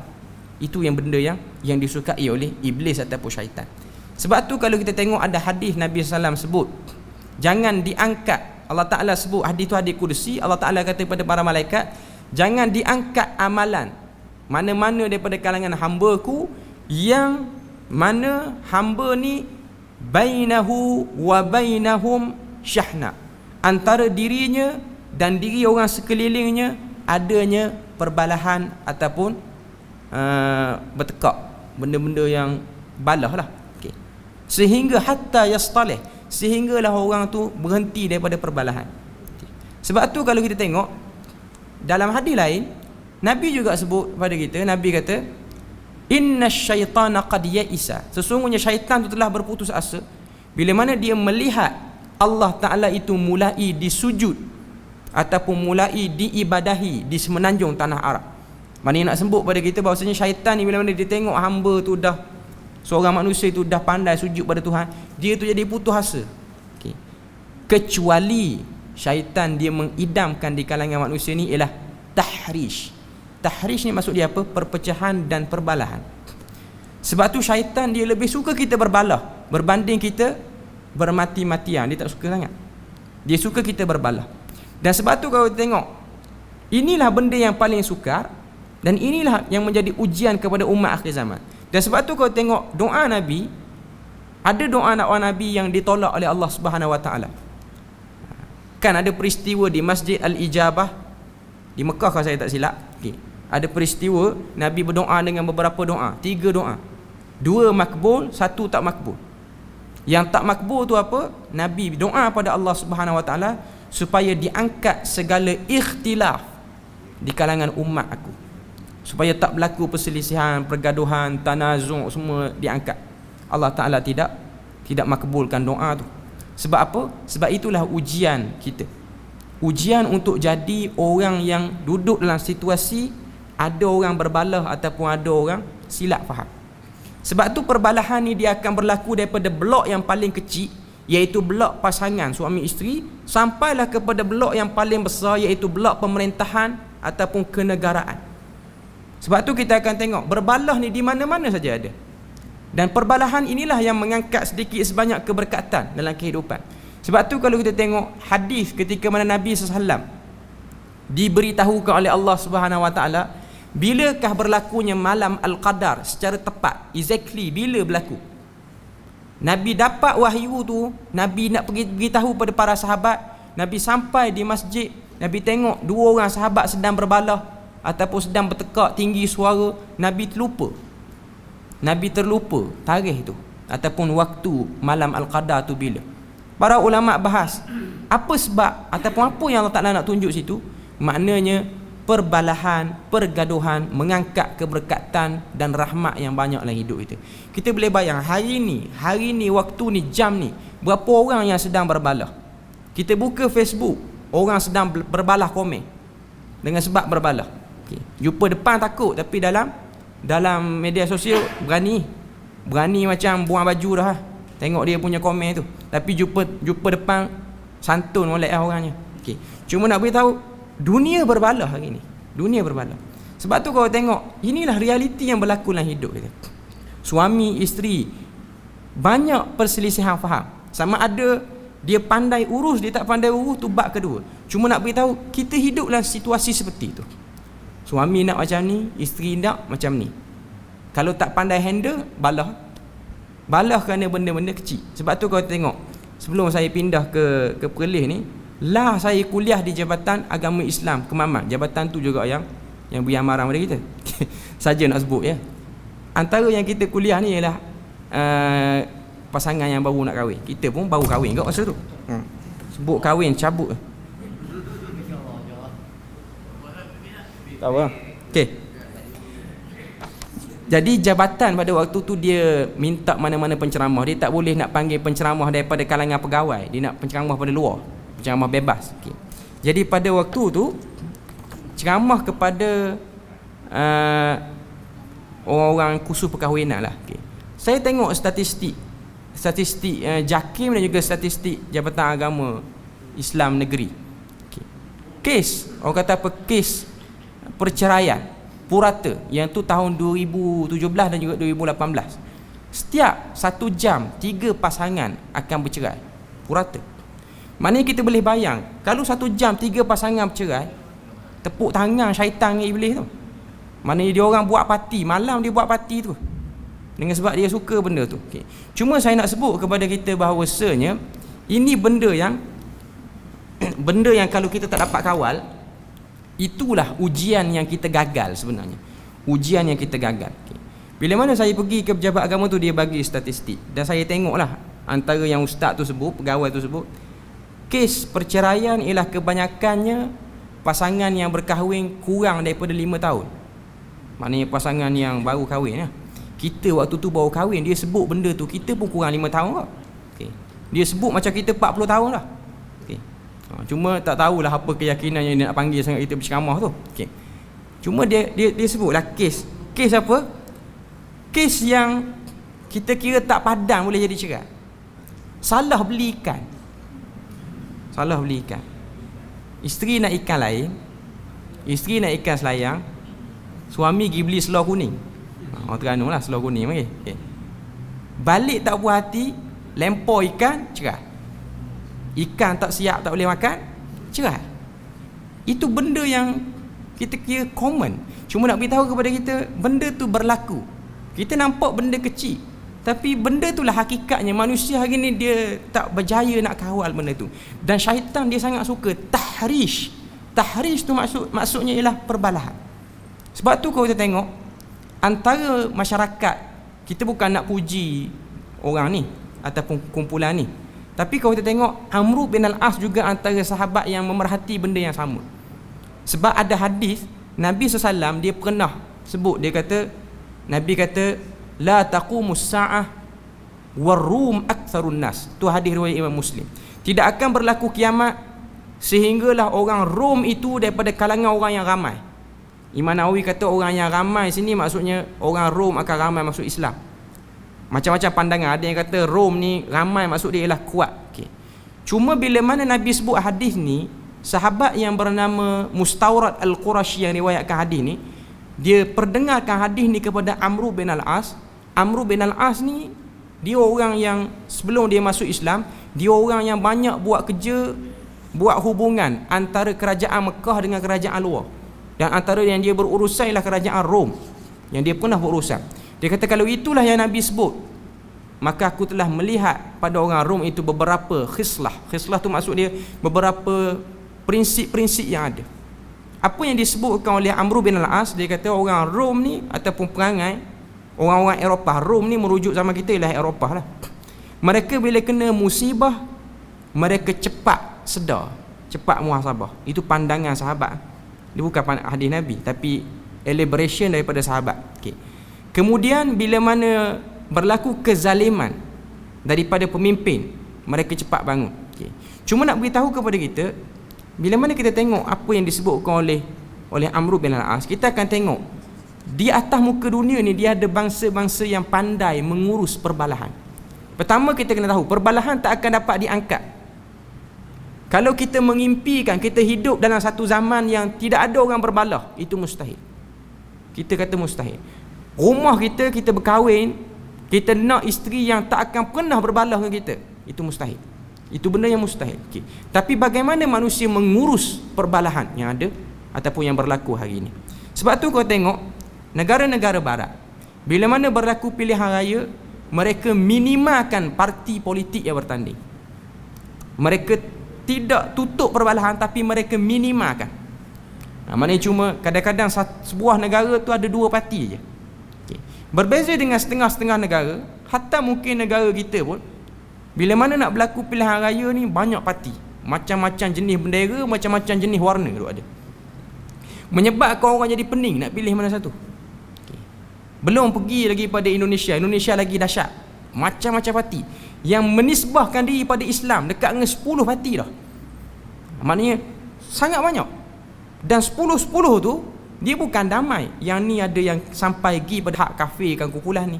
Itu yang benda yang disukai oleh iblis ataupun syaitan. Sebab tu kalau kita tengok ada hadis Nabi SAW sebut, jangan diangkat. Allah Ta'ala sebut, hadis tu hadis kursi. Allah Ta'ala kata kepada para malaikat, jangan diangkat amalan mana-mana daripada kalangan hamba-Ku yang mana hamba ni bainahu wa bainahum syahna, antara dirinya dan diri orang sekelilingnya adanya perbalahan ataupun bertekak, benda-benda yang balah lah. Okay. Sehingga hatta yastalih, sehinggalah orang tu berhenti daripada perbalahan. Okay. Sebab tu kalau kita tengok dalam hadis lain, Nabi juga sebut pada kita, Nabi kata, inna syaitana qad ya'isa, sesungguhnya syaitan itu telah berputus asa bila mana dia melihat Allah Ta'ala itu mulai disujud ataupun mulai diibadahi di semenanjung tanah Arab. Mana nak sebut pada kita bahawasanya syaitan ni bila mana dia tengok hamba tu dah, seorang manusia itu dah pandai sujud pada Tuhan, dia tu jadi putus asa. Okay. Kecuali syaitan dia mengidamkan di kalangan manusia ni ialah tahrish. Tahrish ni maksud dia apa? Perpecahan dan perbalahan. Sebab tu syaitan dia lebih suka kita berbalah berbanding kita bermati-matian. Dia tak suka sangat. Dia suka kita berbalah. Dan sebab tu kalau kita tengok, inilah benda yang paling sukar dan inilah yang menjadi ujian kepada umat akhir zaman. Dan sebab tu kalau tengok doa Nabi, ada doa Nabi yang ditolak oleh Allah Subhanahu Wa Taala. Kan ada peristiwa di Masjid Al-Ijabah di Mekah kalau saya tak silap. Okay. Ada peristiwa Nabi berdoa dengan beberapa doa, 3 doa. 2 makbul, 1 tak makbul. Yang tak makbul tu apa? Nabi doa pada Allah Subhanahu Wa Taala supaya diangkat segala ikhtilaf di kalangan umat aku, supaya tak berlaku perselisihan, pergaduhan, tanazung, semua diangkat. Allah Ta'ala tidak makbulkan doa tu. Sebab apa? Sebab itulah ujian kita. Ujian untuk jadi orang yang duduk dalam situasi ada orang berbalah ataupun ada orang silap faham. Sebab tu perbalahan ni dia akan berlaku daripada blok yang paling kecil, iaitu blok pasangan suami isteri, sampailah kepada blok yang paling besar, iaitu blok pemerintahan ataupun kenegaraan. Sebab tu kita akan tengok berbalah ni di mana-mana saja ada. Dan perbalahan inilah yang mengangkat sedikit sebanyak keberkatan dalam kehidupan. Sebab tu kalau kita tengok hadis ketika mana Nabi SAW diberitahukan oleh Allah Subhanahu Wa Taala, bilakah berlakunya malam Al-Qadar secara tepat, exactly bila berlaku. Nabi dapat wahyu tu, Nabi nak beritahu pada para sahabat. Nabi sampai di masjid, Nabi tengok dua orang sahabat sedang berbalah ataupun sedang bertekak tinggi suara. Nabi terlupa tarikh tu ataupun waktu malam Al-Qadar tu bila. Para ulama bahas apa sebab ataupun apa yang Allah Ta'ala nak tunjuk situ. Maknanya perbalahan, pergaduhan mengangkat keberkatan dan rahmat yang banyak dalam hidup kita. Kita boleh bayang hari ni, waktu ni, jam ni, berapa orang yang sedang berbalah. Kita buka Facebook, orang sedang berbalah komen dengan sebab berbalah. Okay. Jumpa depan takut, tapi dalam media sosial berani macam buang baju dah. Tengok dia punya komen tu, tapi jumpa depan santun molek orangnya. Okay. Cuma nak beritahu dunia berbalah hari ni. Dunia berbalah. Sebab tu kau tengok, inilah realiti yang berlaku dalam hidup kita. Suami isteri banyak perselisihan faham. Sama ada dia pandai urus, dia tak pandai urus, tu bab kedua. Cuma nak beritahu kita hidup dalam situasi seperti tu. Suami nak macam ni, isteri nak macam ni. Kalau tak pandai handle, balah kerana benda-benda kecil. Sebab tu kau tengok, sebelum saya pindah ke Perlis ni, saya kuliah di Jabatan Agama Islam Kemaman. Jabatan tu juga yang beri amaran pada kita. Saja nak sebut ya. Antara yang kita kuliah ni ialah pasangan yang baru nak kahwin. Kita pun baru kahwin kat masa tu. Sebut kahwin cabut. Tahu lah. Okey. Jadi jabatan pada waktu tu dia minta mana-mana penceramah. Dia tak boleh nak panggil penceramah daripada kalangan pegawai. Dia nak penceramah pada luar, penceramah bebas. Okay. Jadi pada waktu tu ceramah kepada orang-orang khusus perkahwinan lah. Okay. Saya tengok statistik JAKIM dan juga statistik Jabatan Agama Islam Negeri. Okay. Kes, orang kata apa, kes perceraian purata yang tu tahun 2017 dan juga 2018. Setiap 1 jam 3 pasangan akan bercerai purata. Maknanya kita boleh bayang, kalau 1 jam 3 pasangan bercerai, tepuk tangan syaitan dengan iblis tu. Maknanya dia orang buat parti, malam dia buat parti tu dengan sebab dia suka benda tu. Okay. Cuma saya nak sebut kepada kita bahawasanya ini benda yang kalau kita tak dapat kawal, itulah ujian yang kita gagal sebenarnya. Ujian yang kita gagal. Okay. Bila mana saya pergi ke pejabat agama tu, dia bagi statistik. Dan saya tengoklah antara yang ustaz tu sebut, pegawai tu sebut, kes perceraian ialah kebanyakannya pasangan yang berkahwin kurang daripada 5 tahun. Maknanya pasangan yang baru kahwin. Kita waktu tu baru kahwin, dia sebut benda tu, kita pun kurang 5 tahun lah. Okay. Dia sebut macam kita 40 tahun lah. Cuma tak tahulah apa keyakinan yang dia nak panggil sangat kita berceramah tu. Okay. Cuma dia sebutlah kes apa? Kes yang kita kira tak padan boleh jadi cerai. Salah beli ikan. Isteri nak ikan lain, isteri nak ikan selayang, suami pergi beli selor kuning. Orang Terengganu lah selor kuning. Okay. Balik tak puas hati, lempar ikan, cerai. Ikan tak siap, tak boleh makan, cerai. Itu benda yang kita kira common. Cuma nak beritahu kepada kita, benda tu berlaku. Kita nampak benda kecil, tapi benda tu lah hakikatnya. Manusia hari ni dia tak berjaya nak kawal benda tu. Dan syaitan dia sangat suka tahrish. Tahrish tu maksudnya ialah perbalahan. Sebab tu kalau kita tengok antara masyarakat, kita bukan nak puji orang ni ataupun kumpulan ni, tapi kalau kita tengok Amr bin Al-As juga antara sahabat yang memerhati benda yang sama. Sebab ada hadis Nabi SAW dia pernah sebut, Nabi kata la taqumus sa'ah war-rum aktsarun nas. Tu hadis riwayat Imam Muslim. Tidak akan berlaku kiamat sehinggalah orang Rom itu daripada kalangan orang yang ramai. Imam Nawawi kata orang yang ramai sini maksudnya orang Rom akan ramai masuk Islam. Macam-macam pandangan. Ada yang kata Rom ni ramai maksud dia ialah kuat. Okay. Cuma bila mana Nabi sebut hadis ni, sahabat yang bernama Mustawrad Al-Qurashi yang riwayatkan hadis ni, dia perdengarkan hadis ni kepada Amr bin Al-As. Amr bin Al-As ni dia orang yang sebelum dia masuk Islam, dia orang yang banyak buat kerja, buat hubungan antara kerajaan Mekah dengan kerajaan luar. Dan antara yang dia berurusan ialah kerajaan Rom, yang dia pernah berurusan. Dia kata kalau itulah yang Nabi sebut, maka aku telah melihat pada orang Rom itu beberapa khislah. Khislah tu maksud dia beberapa prinsip-prinsip yang ada. Apa yang disebutkan oleh Amr bin Al-As, dia kata orang Rom ni ataupun perangai orang-orang Eropah, Rom ni merujuk zaman kita ialah Eropah lah. Mereka bila kena musibah, mereka cepat sedar, cepat muhasabah. Itu pandangan sahabat. Dia bukan hadis Nabi, tapi elaboration daripada sahabat. Okay. Kemudian bila mana berlaku kezaliman daripada pemimpin, mereka cepat bangun. Okay. Cuma nak beritahu kepada kita, bila mana kita tengok apa yang disebutkan oleh Amr bin Al-As, kita akan tengok di atas muka dunia ni dia ada bangsa-bangsa yang pandai mengurus perbalahan. Pertama kita kena tahu, perbalahan tak akan dapat diangkat kalau kita mengimpikan kita hidup dalam satu zaman yang tidak ada orang berbalah. Itu mustahil. Kita kata mustahil. Rumah kita berkahwin, kita nak isteri yang tak akan pernah berbalah dengan kita. Itu mustahil. Itu benda yang mustahil. Okay. Tapi bagaimana manusia mengurus perbalahan yang ada ataupun yang berlaku hari ini? Sebab tu kau tengok negara-negara barat, bila mana berlaku pilihan raya, mereka minimalkan parti politik yang bertanding. Mereka tidak tutup perbalahan, tapi mereka minimalkan. Maknanya cuma kadang-kadang sebuah negara tu ada 2 parti je. Okay. Berbeza dengan setengah-setengah negara, hatta mungkin negara kita pun, bila mana nak berlaku pilihan raya ni banyak parti, macam-macam jenis bendera, macam-macam jenis warna tu ada. Menyebabkan orang jadi pening nak pilih mana satu. Okay. Belum pergi lagi pada Indonesia. Indonesia lagi dahsyat. Macam-macam parti yang menisbahkan diri pada Islam dekat dengan 10 parti dah. Maknanya sangat banyak. Dan 10-10 tu dia bukan damai. Yang ni ada yang sampai pergi pada hak kafirkan kumpulan ni.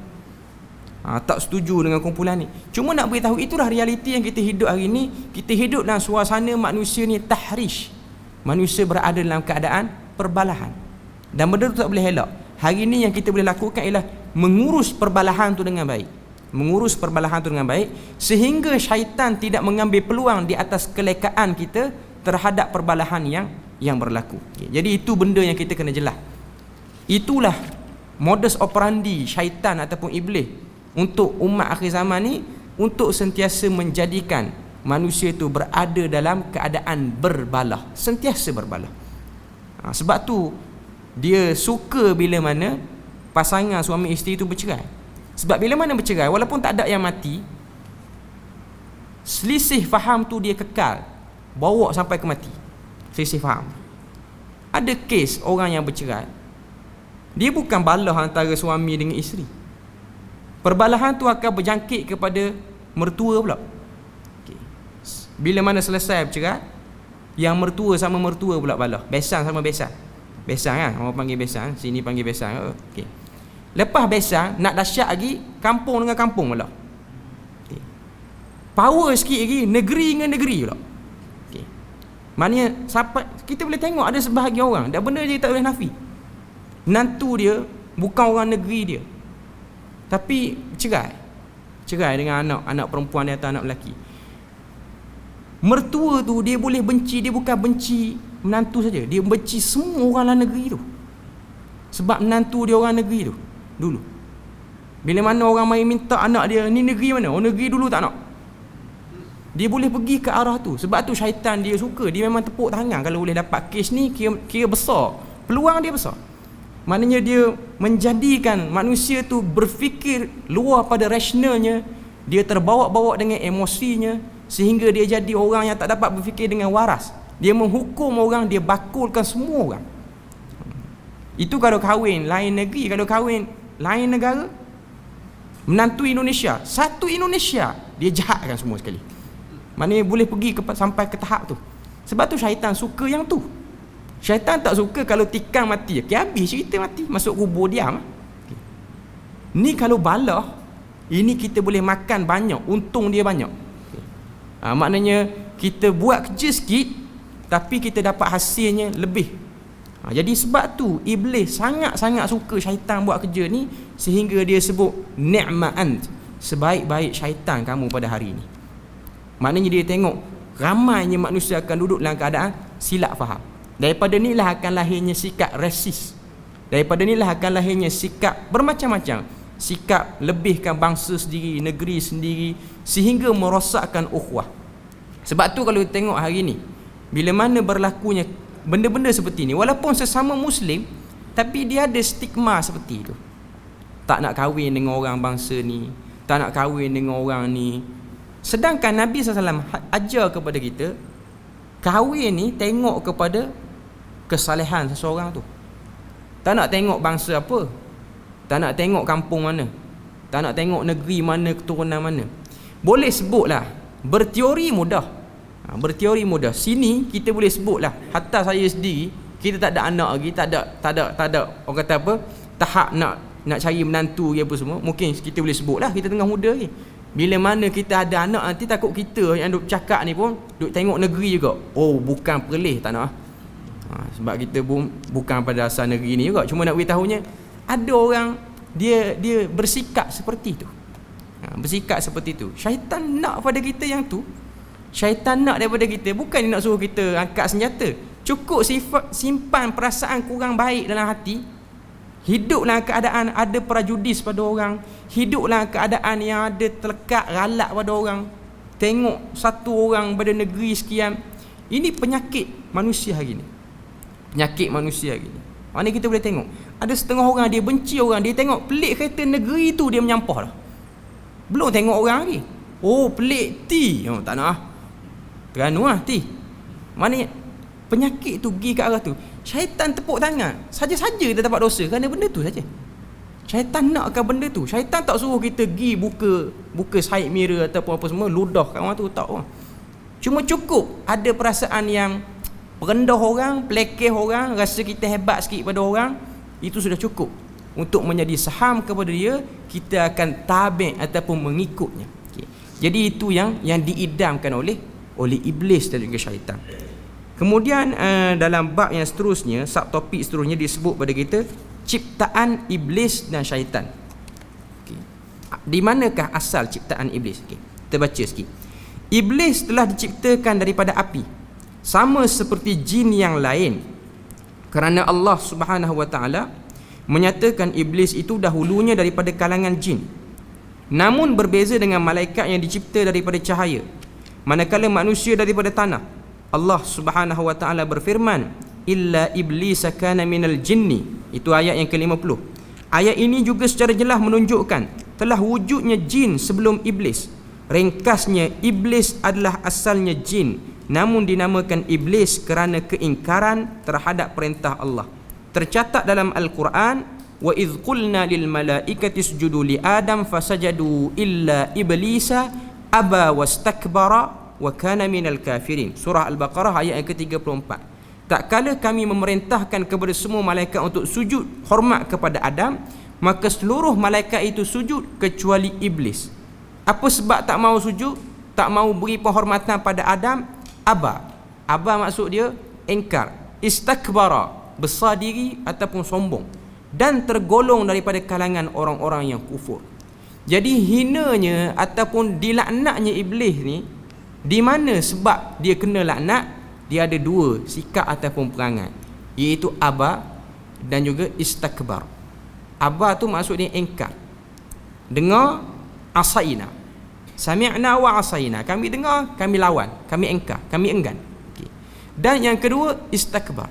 Tak setuju dengan kumpulan ni. Cuma nak beritahu itulah realiti yang kita hidup hari ni. Kita hidup dalam suasana manusia ni tahrish. Manusia berada dalam keadaan perbalahan. Dan benda tu tak boleh elak. Hari ni yang kita boleh lakukan ialah mengurus perbalahan tu dengan baik. Mengurus perbalahan itu dengan baik sehingga syaitan tidak mengambil peluang di atas kelekaan kita terhadap perbalahan yang berlaku. Okay. Jadi itu benda yang kita kena jelas. Itulah modus operandi syaitan ataupun iblis untuk umat akhir zaman ni, untuk sentiasa menjadikan manusia itu berada dalam keadaan berbalah, sentiasa berbalah. Sebab tu dia suka bila mana pasangan suami isteri itu bercerai. Sebab bila mana bercerai, walaupun tak ada yang mati, selisih faham tu dia kekal, bawa sampai ke mati. Selisih faham. Ada kes orang yang bercerai, dia bukan balah antara suami dengan isteri. Perbalahan tu akan berjangkit kepada mertua pula. Okay. Bila mana selesai bercerai, yang mertua sama mertua pula balah. Besan sama besan. Besan kan? Orang panggil besan, sini panggil besan. Okey. Lepas besan, nak dahsyat lagi, kampung dengan kampung pula. Okay. Power sikit lagi, negeri dengan negeri pula. Okay. Maknanya sampai kita boleh tengok ada sebahagian orang, dan benda dia tak boleh nafi. Menantu dia bukan orang negeri dia, tapi cerai dengan anak perempuan dia atau anak lelaki. Mertua tu dia boleh benci, dia bukan benci menantu saja, dia benci semua orang dalam negeri tu. Sebab menantu dia orang negeri tu dulu. Bila mana orang main minta anak dia, ni negeri mana? Oh negeri dulu tak nak. Dia boleh pergi ke arah tu. Sebab tu syaitan dia suka. Dia memang tepuk tangan kalau boleh dapat kes ni, kira besar. Peluang dia besar. Maknanya dia menjadikan manusia tu berfikir luar pada rasionalnya. Dia terbawa-bawa dengan emosinya, sehingga dia jadi orang yang tak dapat berfikir dengan waras. Dia menghukum orang, dia bakulkan semua orang. Itu kalau kahwin lain negeri. Kalau kahwin lain negara, menantu Indonesia, satu Indonesia, dia jahatkan semua sekali. Maknanya boleh pergi sampai ke tahap tu. Sebab tu syaitan suka yang tu. Syaitan tak suka kalau tikang mati. Okay, habis cerita mati. Masuk kubur diam. Okay. Ni kalau bala, ini kita boleh makan banyak. Untung dia banyak. Okay. Maknanya kita buat kerja sikit, tapi kita dapat hasilnya lebih. Jadi sebab tu Iblis sangat-sangat suka syaitan buat kerja ni, sehingga dia sebut ni'ma'an, sebaik-baik syaitan kamu pada hari ni. Maknanya dia tengok ramainya manusia akan duduk dalam keadaan silap faham. Daripada inilah akan lahirnya sikap resis. Daripada inilah akan lahirnya sikap bermacam-macam. Sikap lebihkan bangsa sendiri, negeri sendiri, sehingga merosakkan ukhuwah. Sebab tu kalau tengok hari ni, bila mana berlakunya benda-benda seperti ni, walaupun sesama Muslim, tapi dia ada stigma seperti itu. Tak nak kahwin dengan orang bangsa ni, tak nak kahwin dengan orang ni. Sedangkan Nabi SAW ajar kepada kita, kahwin ni tengok kepada kesalehan seseorang tu. Tak nak tengok bangsa apa, tak nak tengok kampung mana, tak nak tengok negeri mana, keturunan mana. Boleh sebutlah, berteori mudah. Berteori mudah. Sini kita boleh sebutlah. Hatta saya sendiri, kita tak ada anak lagi, tak ada orang kata apa, tahap nak cari menantu ke apa semua. Mungkin kita boleh sebutlah, kita tengah muda lagi. Bila mana kita ada anak, nanti takut kita yang duk cakap ni pun duk tengok negeri juga. Oh, bukan perleh, tak nak. Sebab kita pun bukan pada asal negeri ni juga. Cuma nak beritahunya, ada orang dia bersikap seperti tu. Bersikap seperti tu. Syaitan nak pada kita yang tu. Syaitan nak daripada kita, bukan dia nak suruh kita angkat senjata. Cukup simpan perasaan kurang baik dalam hati. Hiduplah keadaan ada prejudis pada orang, hiduplah keadaan yang ada terlekat ralak pada orang. Tengok satu orang pada negeri sekian. Ini penyakit manusia hari ni. Penyakit manusia hari ni. Mana kita boleh tengok, ada setengah orang dia benci orang, dia tengok pelik kereta negeri tu dia menyampah dah. Belum tengok orang lagi. Oh, pelik T. Oh, tak nak. Teranu lah T. Maknanya penyakit tu pergi ke arah tu. Syaitan tepuk tangan, saja-saja dia dapat dosa kerana benda tu saja. Syaitan nakkan benda tu. Syaitan tak suruh kita pergi buka side mirror ataupun apa semua, ludah kat orang tu, tak. Cuma cukup ada perasaan yang rendah orang, pelekeh orang, rasa kita hebat sikit pada orang, itu sudah cukup untuk menjadi saham kepada dia. Kita akan tabi' ataupun mengikutnya. Okay. Jadi itu yang diidamkan oleh iblis dan juga syaitan. Kemudian dalam bab yang seterusnya, subtopik seterusnya disebut pada kita ciptaan iblis dan syaitan. Okay. Di manakah asal ciptaan iblis? Okay. Kita baca sikit. Iblis telah diciptakan daripada api, sama seperti jin yang lain, kerana Allah Subhanahu wa taala menyatakan iblis itu dahulunya daripada kalangan jin. Namun berbeza dengan malaikat yang dicipta daripada cahaya, manakala manusia daripada tanah. Allah Subhanahu wa taala berfirman, illa iblis kana minal jinni. Itu ayat yang ke-50. Ayat ini juga secara jelas menunjukkan telah wujudnya jin sebelum iblis. Ringkasnya, iblis adalah asalnya jin, namun dinamakan iblis kerana keingkaran terhadap perintah Allah. Tercatat dalam Al-Quran, wa idh qulna lil malaikati isjudu li adam fasajadu illa iblisa aba wastakbara wa kana minal kafirin. Surah Al-Baqarah ayat yang ke-34. Tak kala kami memerintahkan kepada semua malaikat untuk sujud hormat kepada Adam, maka seluruh malaikat itu sujud kecuali iblis. Apa sebab tak mau sujud, tak mau beri penghormatan pada Adam? Aba maksud dia engkar, istakbara, besar diri ataupun sombong, dan tergolong daripada kalangan orang-orang yang kufur. Jadi hinanya ataupun dilaknatnya iblis ni, di mana sebab dia kena laknat? Dia ada dua sikap ataupun perangai, iaitu aba dan juga istakbar. Aba tu maksud dia engkar. Dengar, asaina. Sami'na wa asaina. Kami dengar, kami lawan, kami engkar, kami enggan. Okay. Dan yang kedua, istakbar.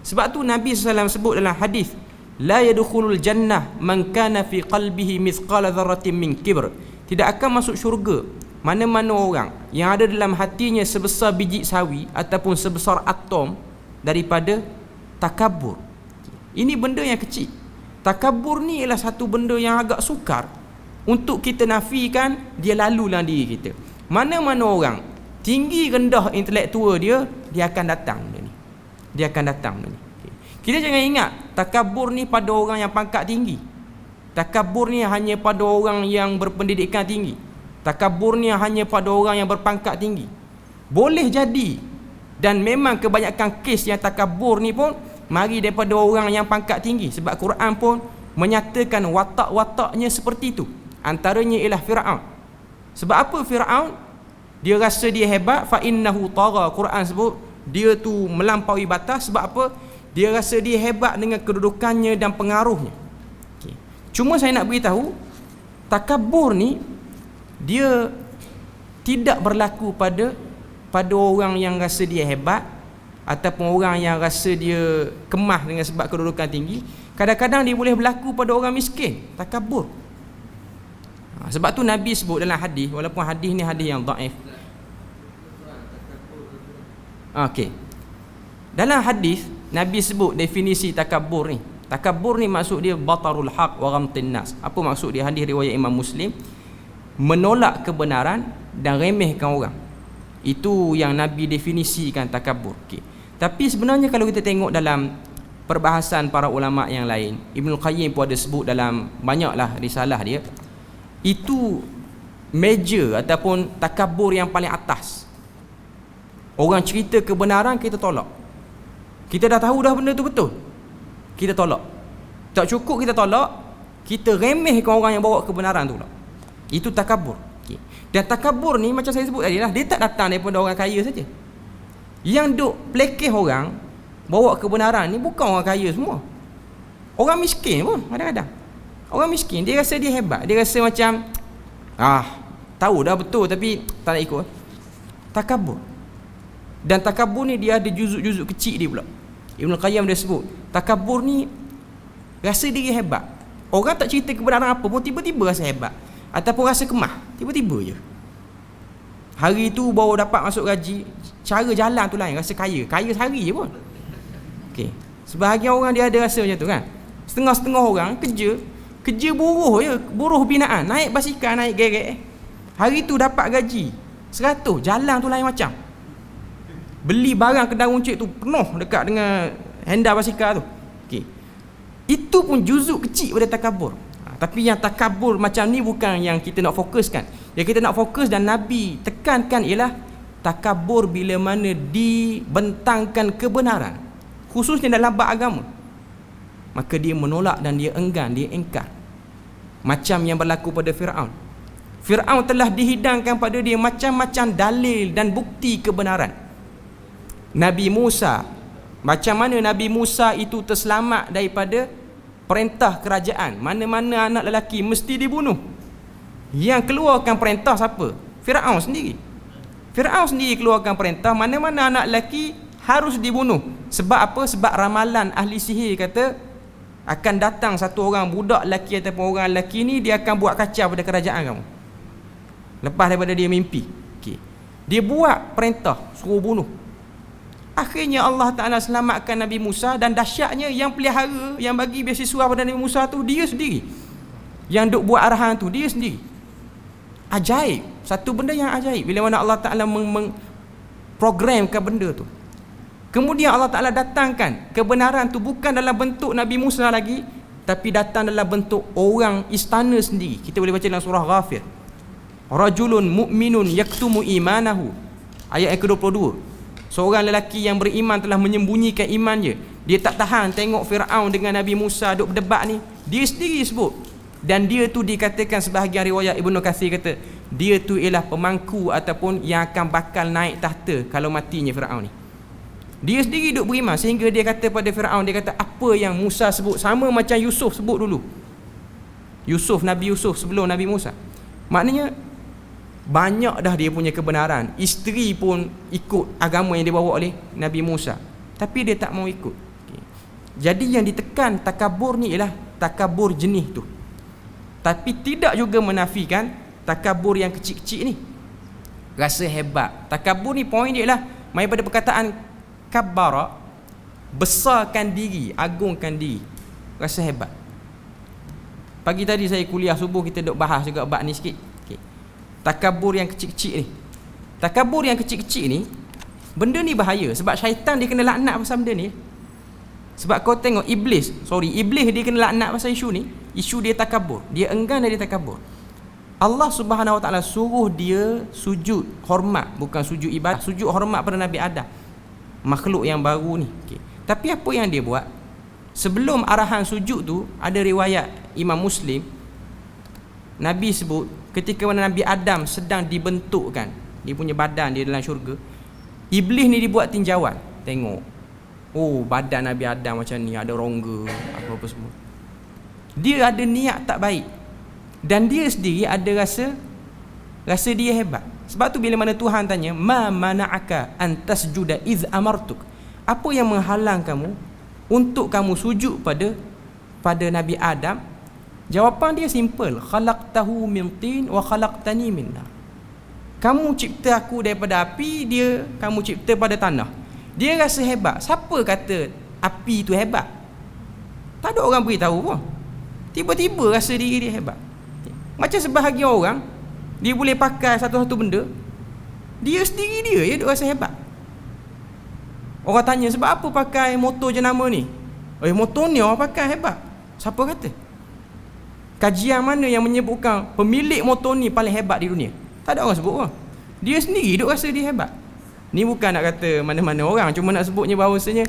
Sebab tu Nabi SAW sebut dalam hadis, la yadkhulul jannah man kana fi qalbihi mithqala dzarratin min kibr. Tidak akan masuk syurga mana-mana orang yang ada dalam hatinya sebesar biji sawi ataupun sebesar atom daripada takabur. Ini benda yang kecil. Takabur ni ialah satu benda yang agak sukar untuk kita nafikan dia lalu dalam diri kita. Mana-mana orang tinggi rendah intelektual dia akan datang benda ni. Dia akan datang benda ni. Okay. Kita jangan ingat takabur ni pada orang yang pangkat tinggi. Takabur ni hanya pada orang yang berpendidikan tinggi. Takabur ni hanya pada orang yang berpangkat tinggi. Boleh jadi, dan memang kebanyakan kes yang takabur ni pun mari daripada orang yang pangkat tinggi. Sebab Quran pun menyatakan watak-wataknya seperti itu. Antaranya ialah Fir'aun. Sebab apa Fir'aun? Dia rasa dia hebat, fa innahu tagha. Quran sebut dia tu melampaui batas. Sebab apa? Dia rasa dia hebat dengan kedudukannya dan pengaruhnya. Okay. Cuma saya nak beritahu, takabur ni dia tidak berlaku pada orang yang rasa dia hebat ataupun orang yang rasa dia kemah dengan sebab kedudukan tinggi. Kadang-kadang dia boleh berlaku pada orang miskin, takabur. Sebab tu Nabi sebut dalam hadis, walaupun hadis ni hadis yang dhaif. Okey. Dalam hadis Nabi sebut definisi takabur ni. Takabur ni maksud dia batarul haq wa ghamtin nas. Apa maksud dia? Hadis riwayat Imam Muslim, menolak kebenaran dan remehkan orang. Itu yang Nabi definisikan takabur. Okay. Tapi sebenarnya kalau kita tengok dalam perbahasan para ulama yang lain, Ibnu Qayyim pun ada sebut dalam banyaklah risalah dia, itu meja ataupun takabur yang paling atas. Orang cerita kebenaran, kita tolak. Kita dah tahu dah benda tu betul, kita tolak. Tak cukup kita tolak, kita remehkan orang yang bawa kebenaran tu pula. Itu takabur. Okay. Dan takabur ni macam saya sebut tadi lah, dia tak datang daripada orang kaya saja. Yang duk pelekeh orang bawa kebenaran ni bukan orang kaya semua. Orang miskin pun kadang-kadang. Orang miskin dia rasa dia hebat, dia rasa macam tahu dah betul tapi tak nak ikut. Takabur. Dan takabur ni dia ada juzuk-juzuk kecil dia pula. Ibnu Qayyim dia sebut, takabur ni rasa diri hebat. Orang tak cerita kebenaran apa pun tiba-tiba rasa hebat ataupun rasa kemah, tiba-tiba je. Hari tu baru dapat masuk gaji, cara jalan tu lain, rasa kaya sehari je pun. Okey. Sebahagian orang dia ada rasa macam tu kan. Setengah-setengah orang kerja buruh je, buruh binaan, naik basikal, naik gerek. Hari tu dapat gaji 100, jalan tu lain macam. Beli barang kedai runcit tu penuh dekat dengan hendak basikal tu. Okey. Itu pun juzuk kecil pada takabur. Tapi yang takabur macam ni bukan yang kita nak fokuskan. Yang kita nak fokus dan Nabi tekankan ialah takabur bila mana dibentangkan kebenaran, khususnya dalam bab agama, maka dia menolak dan dia enggan, dia ingkar. Macam yang berlaku pada Fir'aun. Fir'aun telah dihidangkan pada dia macam-macam dalil dan bukti kebenaran. Nabi Musa, macam mana Nabi Musa itu terselamat daripada perintah kerajaan, mana-mana anak lelaki mesti dibunuh. Yang keluarkan perintah siapa? Fir'aun sendiri. Fir'aun sendiri keluarkan perintah mana-mana anak lelaki harus dibunuh. Sebab apa? Sebab ramalan ahli sihir kata akan datang satu orang budak lelaki ataupun orang lelaki ni, dia akan buat kacau pada kerajaan kamu lepas daripada dia mimpi. Okay. Dia buat perintah suruh bunuh. Akhirnya Allah Ta'ala selamatkan Nabi Musa, dan dahsyatnya yang pelihara, yang bagi beasiswa pada Nabi Musa tu dia sendiri. Yang duk buat arahan tu dia sendiri. Ajaib. Satu benda yang ajaib bila mana Allah Ta'ala programkan benda tu. Kemudian Allah Ta'ala datangkan kebenaran tu bukan dalam bentuk Nabi Musa lagi, tapi datang dalam bentuk orang istana sendiri. Kita boleh baca dalam surah Ghafir. Rajulun mu'minun yaktumu imanahu. Ayat yang ke-22. Seorang lelaki yang beriman telah menyembunyikan imannya. Dia tak tahan tengok Fir'aun dengan Nabi Musa duk berdebat ni. Dia sendiri sebut. Dan dia tu dikatakan sebahagian riwayat Ibnu Katsir kata, dia tu ialah pemangku ataupun yang akan bakal naik tahta kalau matinya Fir'aun ni. Dia sendiri duk beriman sehingga dia kata pada Fir'aun, dia kata apa yang Musa sebut sama macam Yusuf sebut dulu. Nabi Yusuf sebelum Nabi Musa. Maknanya banyak dah dia punya kebenaran. Isteri pun ikut agama yang dibawa oleh Nabi Musa, tapi dia tak mau ikut. Okay. Jadi yang ditekan takabur ni ialah takabur jenis tu. Tapi tidak juga menafikan takabur yang kecil-kecil ni, rasa hebat. Takabur ni poin dia ialah mai pada perkataan kabbara, besarkan diri, agungkan diri, rasa hebat. Pagi tadi saya kuliah subuh, kita duk bahas juga bab ni sikit. Takabur yang kecil-kecil ni, Takabur yang kecil-kecil ni, benda ni bahaya. Sebab syaitan dia kena laknat pasal benda ni. Sebab kau tengok Iblis dia kena laknat pasal isu ni. Isu dia takabur. Dia enggan dari takabur. Allah Subhanahu Wa Taala suruh dia sujud hormat, bukan sujud ibadah, sujud hormat pada Nabi Adam, makhluk yang baru ni. Tapi apa yang dia buat? Sebelum arahan sujud tu, ada riwayat Imam Muslim, Nabi sebut ketika mana Nabi Adam sedang dibentukkan, dia punya badan dia dalam syurga, Iblis ni dibuat tinjauan. Tengok, oh badan Nabi Adam macam ni, ada rongga, apa-apa semua. Dia ada niat tak baik, dan dia sendiri ada rasa dia hebat. Sebab tu bila mana Tuhan tanya, ma mana'aka an tasjuda iz amartuk, apa yang menghalang kamu untuk kamu sujud pada Nabi Adam? Jawapan dia simple, khalaqtahu min tin wa khalaqtani min nar. Kamu cipta aku daripada api, kamu cipta pada tanah. Dia rasa hebat. Siapa kata api tu hebat? Tak ada orang beritahu pun. Tiba-tiba rasa diri dia hebat. Macam sebahagian orang, dia boleh pakai satu-satu benda, dia sendiri dia duk rasa hebat. Orang tanya, sebab apa pakai motor jenama ni? Motor ni orang pakai hebat. Siapa kata? Kajian mana yang menyebutkan pemilik motor ni paling hebat di dunia? Tak ada orang sebut pun. Dia sendiri duk rasa dia hebat. Ni bukan nak kata mana-mana orang, cuma nak sebutnya bahawasanya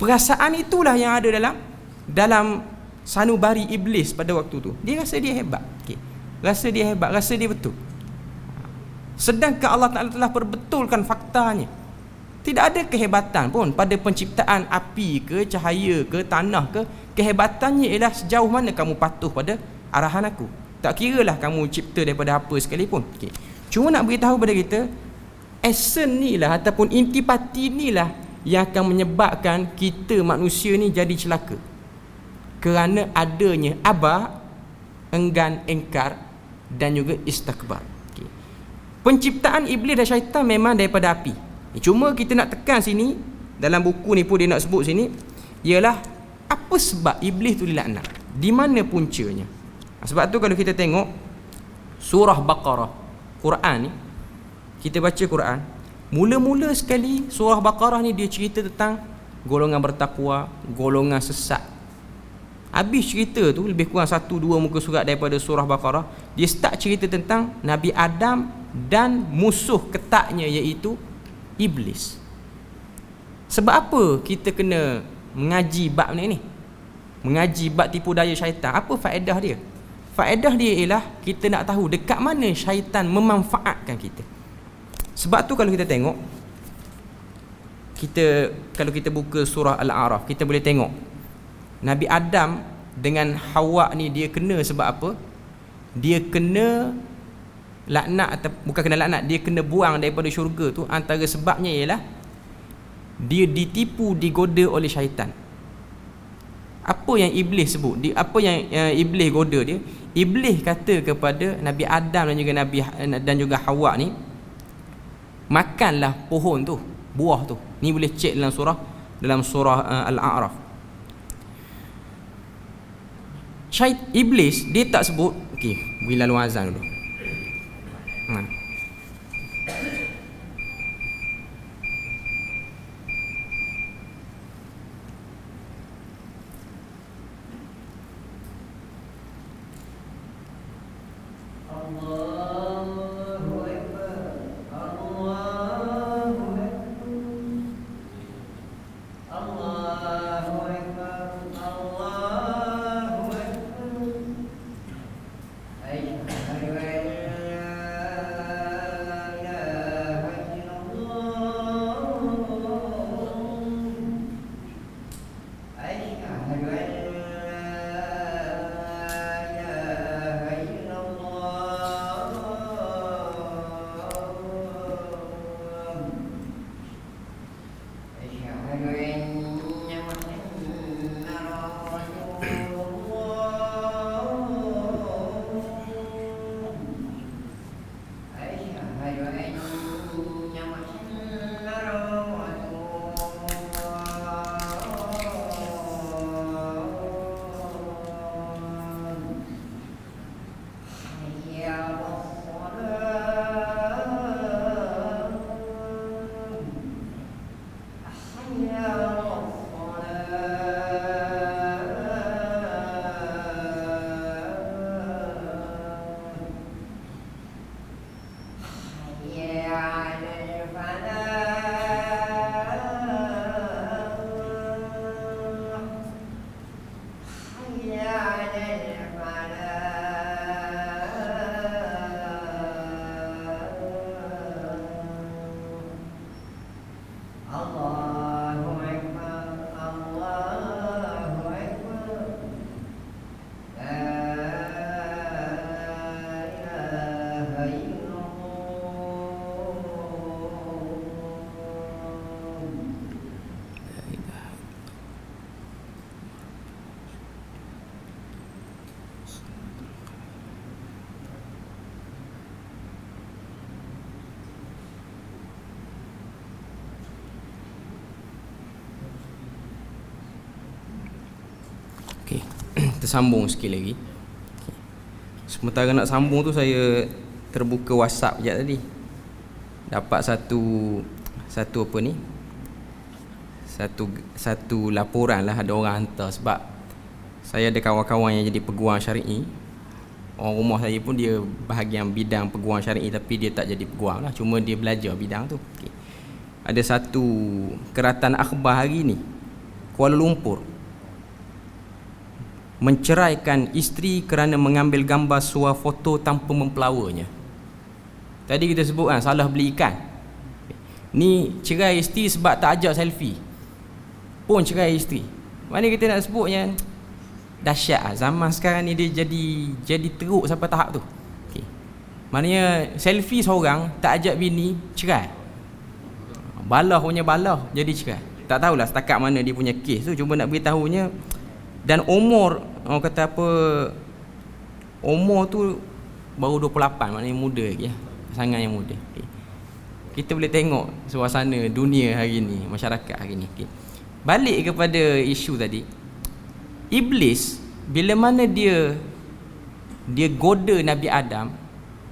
perasaan itulah yang ada dalam sanubari Iblis pada waktu tu. Dia rasa dia hebat. Rasa dia hebat, rasa dia betul. Sedangkan Allah Ta'ala telah perbetulkan faktanya. Tidak ada kehebatan pun pada penciptaan api ke, cahaya ke, tanah ke. Kehebatannya ialah sejauh mana kamu patuh pada arahan aku. Tak kiralah kamu cipta daripada apa sekalipun. Cuma nak beritahu pada kita, esen ni lah ataupun intipati ni lah yang akan menyebabkan kita manusia ni jadi celaka. Kerana adanya aba, enggan, engkar dan juga istakbar. Penciptaan iblis dan syaitan memang daripada api. Cuma kita nak tekan sini, dalam buku ni pun dia nak sebut sini, ialah apa sebab iblis tu dilaknat, di mana puncanya. Sebab tu kalau kita tengok surah Baqarah, Quran ni, kita baca Quran, mula-mula sekali surah Baqarah ni dia cerita tentang golongan bertakwa, golongan sesat. Habis cerita tu lebih kurang 1-2 muka surat daripada surah Baqarah, dia start cerita tentang Nabi Adam dan musuh ketaknya, iaitu Iblis. Sebab apa kita kena mengaji bab ni? Mengaji bab tipu daya syaitan. Apa faedah dia? Faedah dia ialah kita nak tahu dekat mana syaitan memanfaatkan kita. Sebab tu kalau kita tengok, kalau kita buka surah Al-A'raf, kita boleh tengok Nabi Adam dengan Hawa ni dia kena sebab apa? Dia kena laknat, atau bukan kena laknat, dia kena buang daripada syurga tu. Antara sebabnya ialah dia ditipu, digoda oleh syaitan. Apa yang Iblis sebut? Apa yang Iblis goda dia? Iblis kata kepada Nabi Adam dan juga Hawa ni, makanlah pohon tu, buah tu. Ni boleh cek dalam surah Al-A'raf. Iblis dia tak sebut. Okey, bila lalu azan dulu. Okey. Tersambung sikit lagi. Okay. Sementara nak sambung tu saya terbuka WhatsApp sekejap tadi. Dapat satu apa ni? Satu laporan lah, ada orang hantar. Sebab saya ada kawan-kawan yang jadi peguam syar'i. Orang rumah saya pun dia bahagian bidang peguam syar'i, tapi dia tak jadi peguam lah, cuma dia belajar bidang tu. Okay. Ada satu keratan akhbar hari ni, Kuala Lumpur menceraikan isteri kerana mengambil gambar suah foto tanpa mempelawarnya. Tadi kita sebut kan, salah beli ikan. Ni cerai isteri sebab tak ajak selfie, pun cerai isteri. Mana kita nak sebutnya dahsyat lah. Zaman sekarang ni dia jadi teruk sampai tahap tu. Okay. Maknanya selfie seorang tak ajak bini, cerai. Balah punya balah, jadi cerai. Tak tahulah setakat mana dia punya kes tu, cuma nak beritahunya. Dan umur, orang kata apa, umur tu baru 28, maknanya muda lagi ya. Sangat yang muda. Okay. Kita boleh tengok suasana dunia hari ni, masyarakat hari ni. Okay. Balik kepada isu tadi, Iblis bila mana dia goda Nabi Adam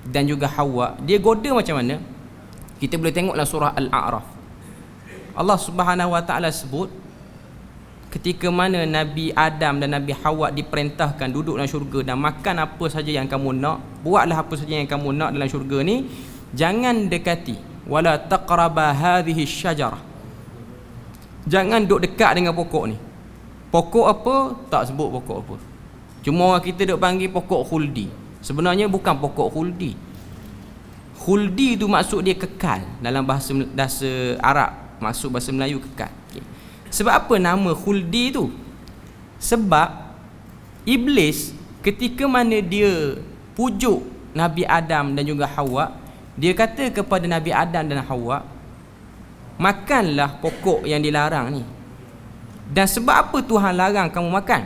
dan juga Hawa, dia goda macam mana? Kita boleh tengok dalam surah Al-A'raf. Allah Subhanahu Wa Taala sebut ketika mana Nabi Adam dan Nabi Hawa diperintahkan duduk dalam syurga dan makan apa saja yang kamu nak, buatlah apa saja yang kamu nak dalam syurga ni, jangan dekati, wala taqraba hadhihi syajarah, jangan duduk dekat dengan pokok ni. Pokok apa? Tak sebut pokok apa, cuma orang kita duk panggil pokok khuldi. Sebenarnya bukan pokok khuldi. Khuldi tu maksud dia kekal. Dalam bahasa Arab, maksud bahasa Melayu kekal. Okay. Sebab apa nama khuldi tu? Sebab Iblis ketika mana dia pujuk Nabi Adam dan juga Hawa, dia kata kepada Nabi Adam dan Hawa, makanlah pokok yang dilarang ni. Dan sebab apa Tuhan larang kamu makan?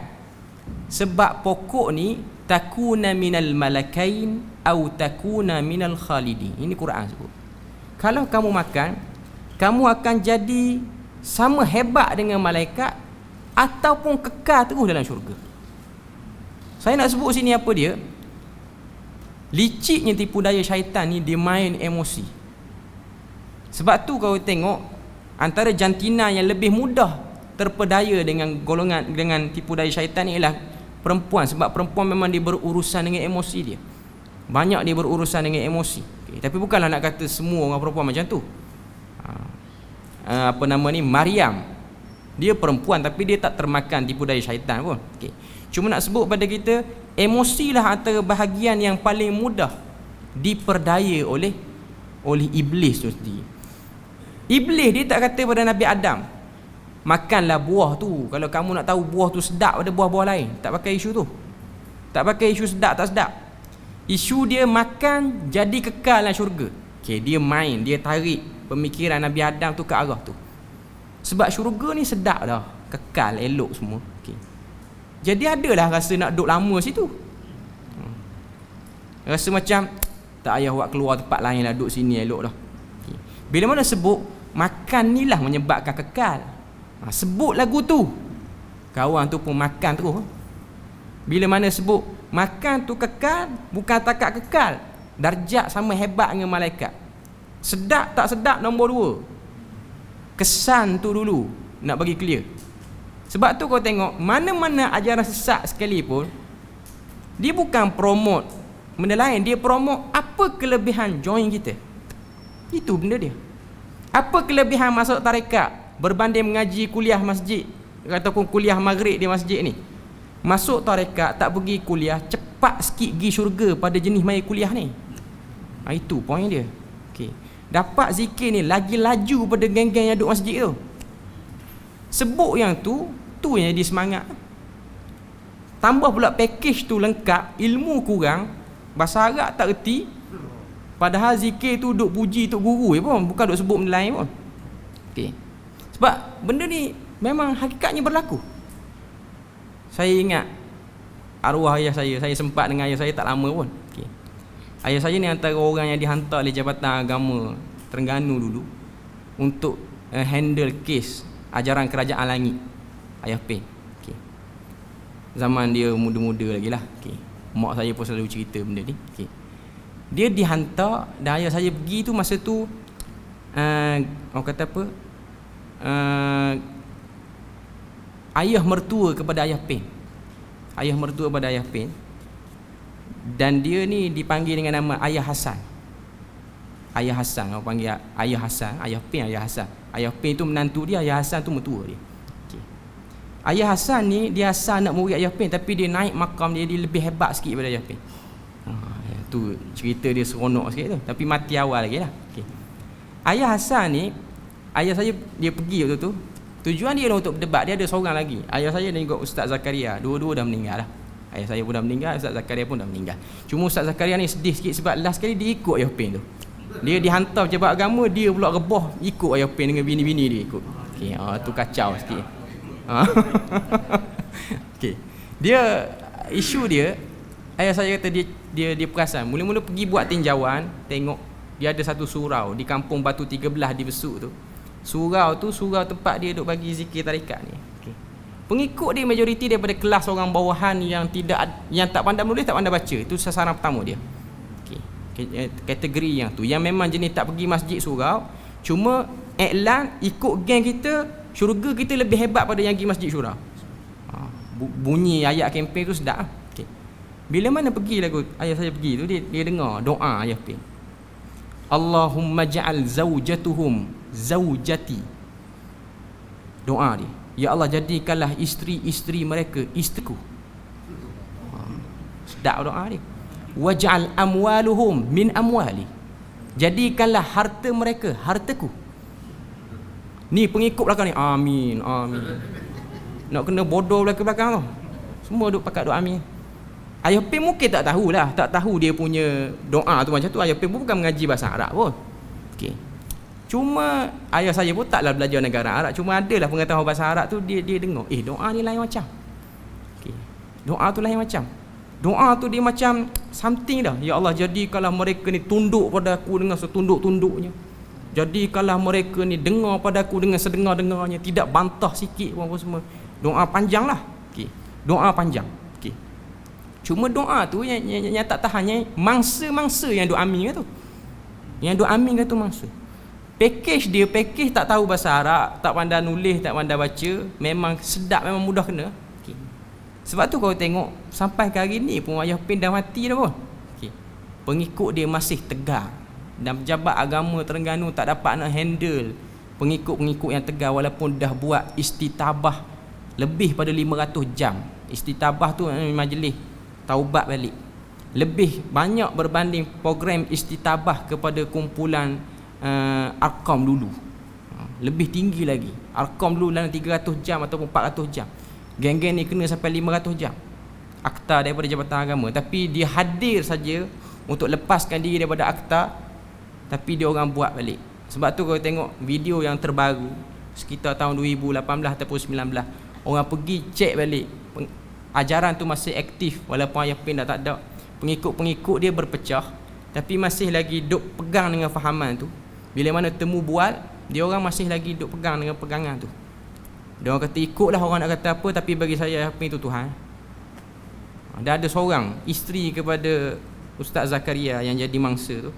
Sebab pokok ni takuna minal malakain au takuna minal khalidi. Ini Quran sebut. Kalau kamu makan, kamu akan jadi sama hebat dengan malaikat ataupun kekal terus dalam syurga. Saya nak sebut sini apa dia? Liciknya tipu daya syaitan ni, dia main emosi. Sebab tu kau tengok antara jantina yang lebih mudah terpedaya dengan golongan, dengan tipu daya syaitan ni ialah perempuan. Sebab perempuan memang dia berurusan dengan emosi dia. Banyak dia berurusan dengan emosi. Okay. Tapi bukanlah nak kata semua orang perempuan macam tu. Apa nama ni, Maryam, dia perempuan tapi dia tak termakan tipu daya syaitan pun. Okay. Cuma nak sebut pada kita, emosilah antara bahagian yang paling mudah diperdaya oleh Iblis tu sendiri. Iblis dia tak kata pada Nabi Adam, makanlah buah tu, kalau kamu nak tahu buah tu sedap pada buah-buah lain. Tak pakai isu tu. Tak pakai isu sedap tak sedap. Isu dia makan jadi kekal dalam syurga. Okay, dia main, dia tarik pemikiran Nabi Adam tu ke arah tu. Sebab syurga ni sedap dah, kekal, elok semua. Okay. Jadi adalah rasa nak duduk lama situ. Rasa macam tak payah buat keluar tempat lain lah, duduk sini elok dah. Okay. Bila mana sebut makan ni lah menyebabkan kekal, sebut lagu tu, kawan tu pun makan terus. Bila mana sebut makan tu kekal, bukan takat kekal, darjat sama hebat dengan malaikat. Sedap tak sedap nombor 2. Kesan tu dulu nak bagi clear. Sebab tu kau tengok mana-mana ajaran sesat sekalipun, dia bukan promote benda lain, dia promote apa kelebihan join kita. Itu benda dia. Apa kelebihan masuk tarekat berbanding mengaji kuliah masjid ataupun kuliah maghrib di masjid ni? Masuk tarekat tak pergi kuliah, cepat sikit pergi syurga pada jenis mai kuliah ni. Itu poin dia. Okay. Dapat zikir ni lagi laju pada geng-geng yang duduk masjid tu. Sebut yang tu yang jadi semangat. Tambah pula package tu lengkap, ilmu kurang, bahasa Arab tak erti, padahal zikir tu duk puji tok guru je pun, bukan duk sebut benda lain pun. Okay. Sebab benda ni memang hakikatnya berlaku. Saya ingat arwah ayah saya sempat dengan ayah saya tak lama pun. Okay. Ayah saya ni antara orang yang dihantar oleh Jabatan Agama Terengganu dulu untuk handle kes ajaran kerajaan langit, Ayah Pen. Okay. Zaman dia muda-muda lagi lah. Okay. Mak saya pun selalu cerita benda ni. Okay. Dia dihantar dan ayah saya pergi tu masa tu orang kata apa, ayah mertua kepada ayah Pen. Ayah mertua kepada ayah Pen. Dan dia ni dipanggil dengan nama Ayah Hasan. Ayah Hasan, orang panggil Ayah Hasan. Ayah Pen, Ayah Hasan. Ayah Pen tu menantu dia, Ayah Hasan tu mertua dia. Okay. Ayah Hasan ni dia asal anak murid Ayah Pen, tapi dia naik makam dia lebih hebat sikit daripada Ayah Pen. Tu cerita dia seronok sikit tu, tapi mati awal lagi lah. Okay. Ayah Hasan ni, ayah saya dia pergi waktu tu. Tujuan dia untuk berdebat. Dia ada seorang lagi. Ayah saya dan juga Ustaz Zakaria. Dua-dua dah meninggal lah. Ayah saya pun dah meninggal, Ustaz Zakaria pun dah meninggal. Cuma Ustaz Zakaria ni sedih sikit sebab last kali dia ikut Ayah Pen tu. Dia dihantar pejabat agama, dia pula rebah ikut Ayah Pen dengan bini-bini dia ikut. Okey, tu kacau sikit. Okey. Dia isu dia, ayah saya kata dia perasan. Mula-mula pergi buat tinjauan, tengok dia ada satu surau di kampung Batu 13 di Besuk tu. Surau tu surau tempat dia duk bagi zikir tarikat ni. Okay. Pengikut dia majoriti daripada kelas orang bawahan yang tak pandai menulis, tak pandai baca. Itu sasaran pertama dia. Okay. Kategori yang tu, yang memang jenis tak pergi masjid surau, cuma iklan ikut geng kita, syurga kita lebih hebat pada yang pergi masjid surau. Bunyi ayat kempen tu sedap. Okay. Bila mana pergi lagu ayah saya pergi tu, dia dengar doa ayah Pen. Allahumma ja'al zaujatuhum zaujati. Doa dia, ya Allah jadikanlah isteri-isteri mereka isteriku. Sedap doa dia. Waj'al amwaluhum min amwali. Jadikanlah harta mereka hartaku. Ni pengikut belakang ni, amin, amin. Nak kena bodoh belakang tu. Semua duk pakat doa amin. Ayah Pen mungkin tak tahulah, tak tahu dia punya doa tu macam tu. Ayah Pen pun bukan mengaji bahasa Arab pun. Okey. Cuma ayah saya pun taklah belajar negara Arab, cuma adalah pengetahuan bahasa Arab tu, dia dengar, doa ni lain macam. Okey. Doa tu lain macam. Doa tu dia macam something dah. Ya Allah jadikanlah mereka ni tunduk pada aku dengan setunduk-tunduknya. Jadikanlah mereka ni dengar pada aku dengan sedengar-dengarnya, tidak bantah sikit pun apa semua. Doa panjang lah. Okey. Doa panjang. Cuma doa tu yang tak tahannya mangsa-mangsa yang duk amin tu. Yang duk amin tu mangsa. Package tak tahu bahasa Arab, tak pandai nulis, tak pandai baca, memang sedap, memang mudah kena. Okay. Sebab tu kau tengok sampai ke hari ni pun ayah Pen dah mati dah pun. Okay. Pengikut dia masih tegar. Dan pejabat agama Terengganu tak dapat nak handle pengikut-pengikut yang tegar walaupun dah buat istitabah lebih pada 500 jam. Istitabah tu majlis taubat balik. Lebih banyak berbanding program istitabah kepada kumpulan Arqam dulu. Lebih tinggi lagi. Arqam dulu dalam 300 jam ataupun 400 jam. Geng-geng ni kena sampai 500 jam. Akta daripada Jabatan Agama. Tapi dia hadir saja untuk lepaskan diri daripada akta, tapi dia orang buat balik. Sebab tu kalau tengok video yang terbaru sekitar tahun 2018 ataupun 19, orang pergi cek balik, ajaran tu masih aktif walaupun ayah Pen dah tak ada. Pengikut-pengikut dia berpecah, tapi masih lagi duk pegang dengan fahaman tu. Bila mana temu bual, dia orang masih lagi duk pegang dengan pegangan tu. Dia orang kata ikutlah orang nak kata apa, tapi bagi saya ayah Pen itu Tuhan. Dah ada seorang isteri kepada Ustaz Zakaria yang jadi mangsa tu.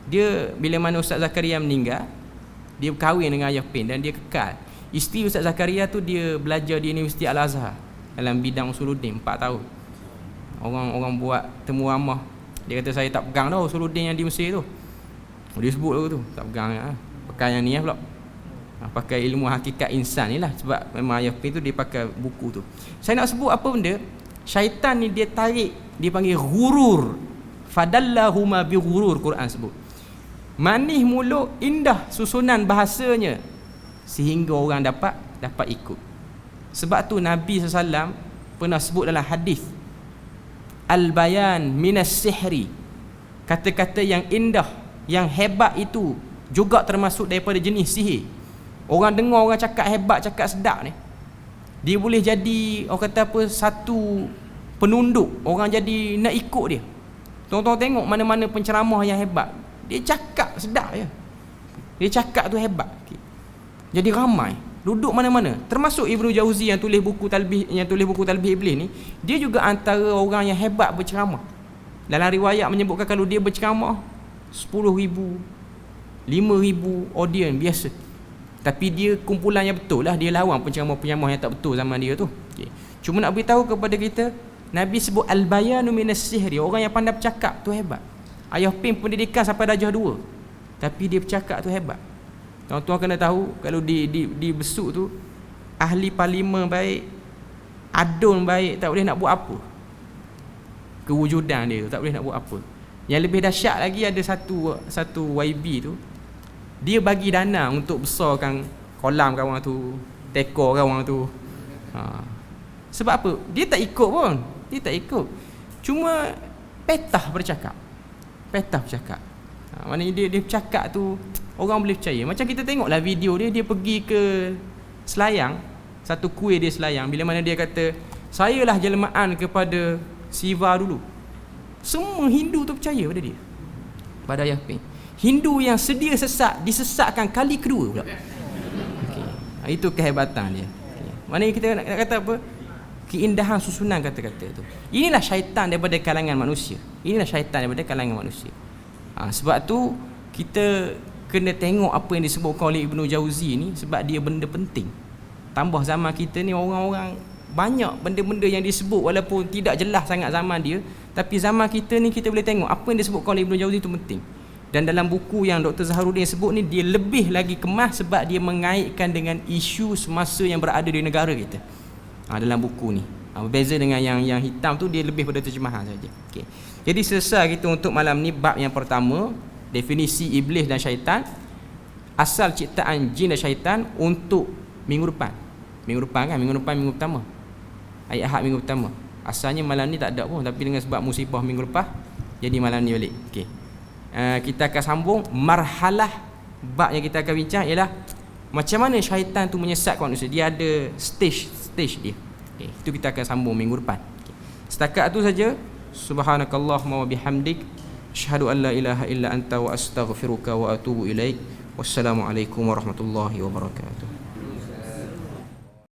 Dia bila mana Ustaz Zakaria meninggal, dia berkahwin dengan ayah Pen dan dia kekal. Isteri Ustaz Zakaria tu dia belajar di Universiti Al-Azhar dalam bidang usuluddin 4 tahun. Orang buat temu ramah. Dia kata saya tak pegang dah usuluddin yang di Mesir tu. Dia sebut tu tak pegang lah. Pakai yang ni pula. Pakai ilmu hakikat insan ni lah. Sebab memang ayah Pen tu dia pakai buku tu. Saya nak sebut apa benda, syaitan ni dia tarik, dia panggil ghurur. Fadallahuma bi ghurur, Quran sebut. Manis mulut, indah susunan bahasanya, sehingga orang dapat ikut. Sebab tu Nabi SAW pernah sebut dalam hadis, al-bayan minas sihri, kata-kata yang indah, yang hebat itu juga termasuk daripada jenis sihir. Orang dengar orang cakap hebat, cakap sedap ni, dia boleh jadi orang kata apa, satu penunduk, orang jadi nak ikut dia. Tuan-tuan tengok mana-mana penceramah yang hebat, dia cakap sedap je, dia cakap tu hebat, jadi ramai. duduk mana-mana. Termasuk Ibnu Jauzi yang tulis buku Talbih Iblis ni, dia juga antara orang yang hebat berceramah. Dalam riwayat menyebutkan kalau dia berceramah 10,000, 5,000 audience biasa. Tapi dia kumpulan yang betul lah, dia lawan penceramah-penceramah yang tak betul zaman dia tu. Okay. Cuma nak beritahu kepada kita, Nabi sebut al-bayanu minas sihri, orang yang pandai bercakap tu hebat. Ayah Pin pendidikan sampai darjah 2, tapi dia bercakap tu hebat. Tuan-tuan kena tahu, kalau di besuk tu, ahli parlimen baik, adun baik, tak boleh nak buat apa. Kewujudan dia tak boleh nak buat apa. Yang lebih dahsyat lagi, ada satu YB tu, dia bagi dana untuk besarkan kolam kawan tu, tekor kawan tu. Sebab apa? Dia tak ikut pun. Dia tak ikut. Cuma petah bercakap. Maknanya dia bercakap tu orang boleh percaya. Macam kita tengoklah video dia pergi ke Selayang, satu kuil dia Selayang, bila mana dia kata, sayalah jelmaan kepada Siva dulu. Semua Hindu tu percaya pada dia, pada Ayah Pin. Hindu yang sedia sesat, disesatkan kali kedua pula. Okay. Itu kehebatan dia. Okay. Maknanya kita nak kata apa? Keindahan susunan kata-kata tu. Inilah syaitan daripada kalangan manusia. Sebab tu kita kena tengok apa yang disebutkan oleh Ibnu Jauzi ni, sebab dia benda penting. Tambah zaman kita ni orang-orang banyak benda-benda yang disebut walaupun tidak jelas sangat zaman dia, tapi zaman kita ni kita boleh tengok apa yang disebutkan oleh Ibnu Jauzi tu penting. Dan dalam buku yang Dr. Zaharuddin sebut ni, dia lebih lagi kemas sebab dia mengaitkan dengan isu semasa yang berada di negara kita. Dalam buku ni berbeza dengan yang hitam tu, dia lebih pada terjemahan saja. Okay. Jadi selesai kita untuk malam ni bab yang pertama, definisi iblis dan syaitan, asal ciptaan jin dan syaitan untuk minggu depan minggu pertama, ayat Ahad minggu pertama. Asalnya malam ni tak ada pun, tapi dengan sebab musibah minggu lepas, jadi malam ni balik. Okay. Kita akan sambung marhalah bab yang kita akan bincang ialah macam mana syaitan tu menyesatkan manusia. Dia ada stage dia. Okay. Itu kita akan sambung minggu depan. Okay. Setakat tu saja. Subhanakallahumma wa bihamdik, asyhadu an la ilaha illa anta wa astaghfiruka wa atubu ilaik. Wassalamualaikum warahmatullahi wabarakatuh.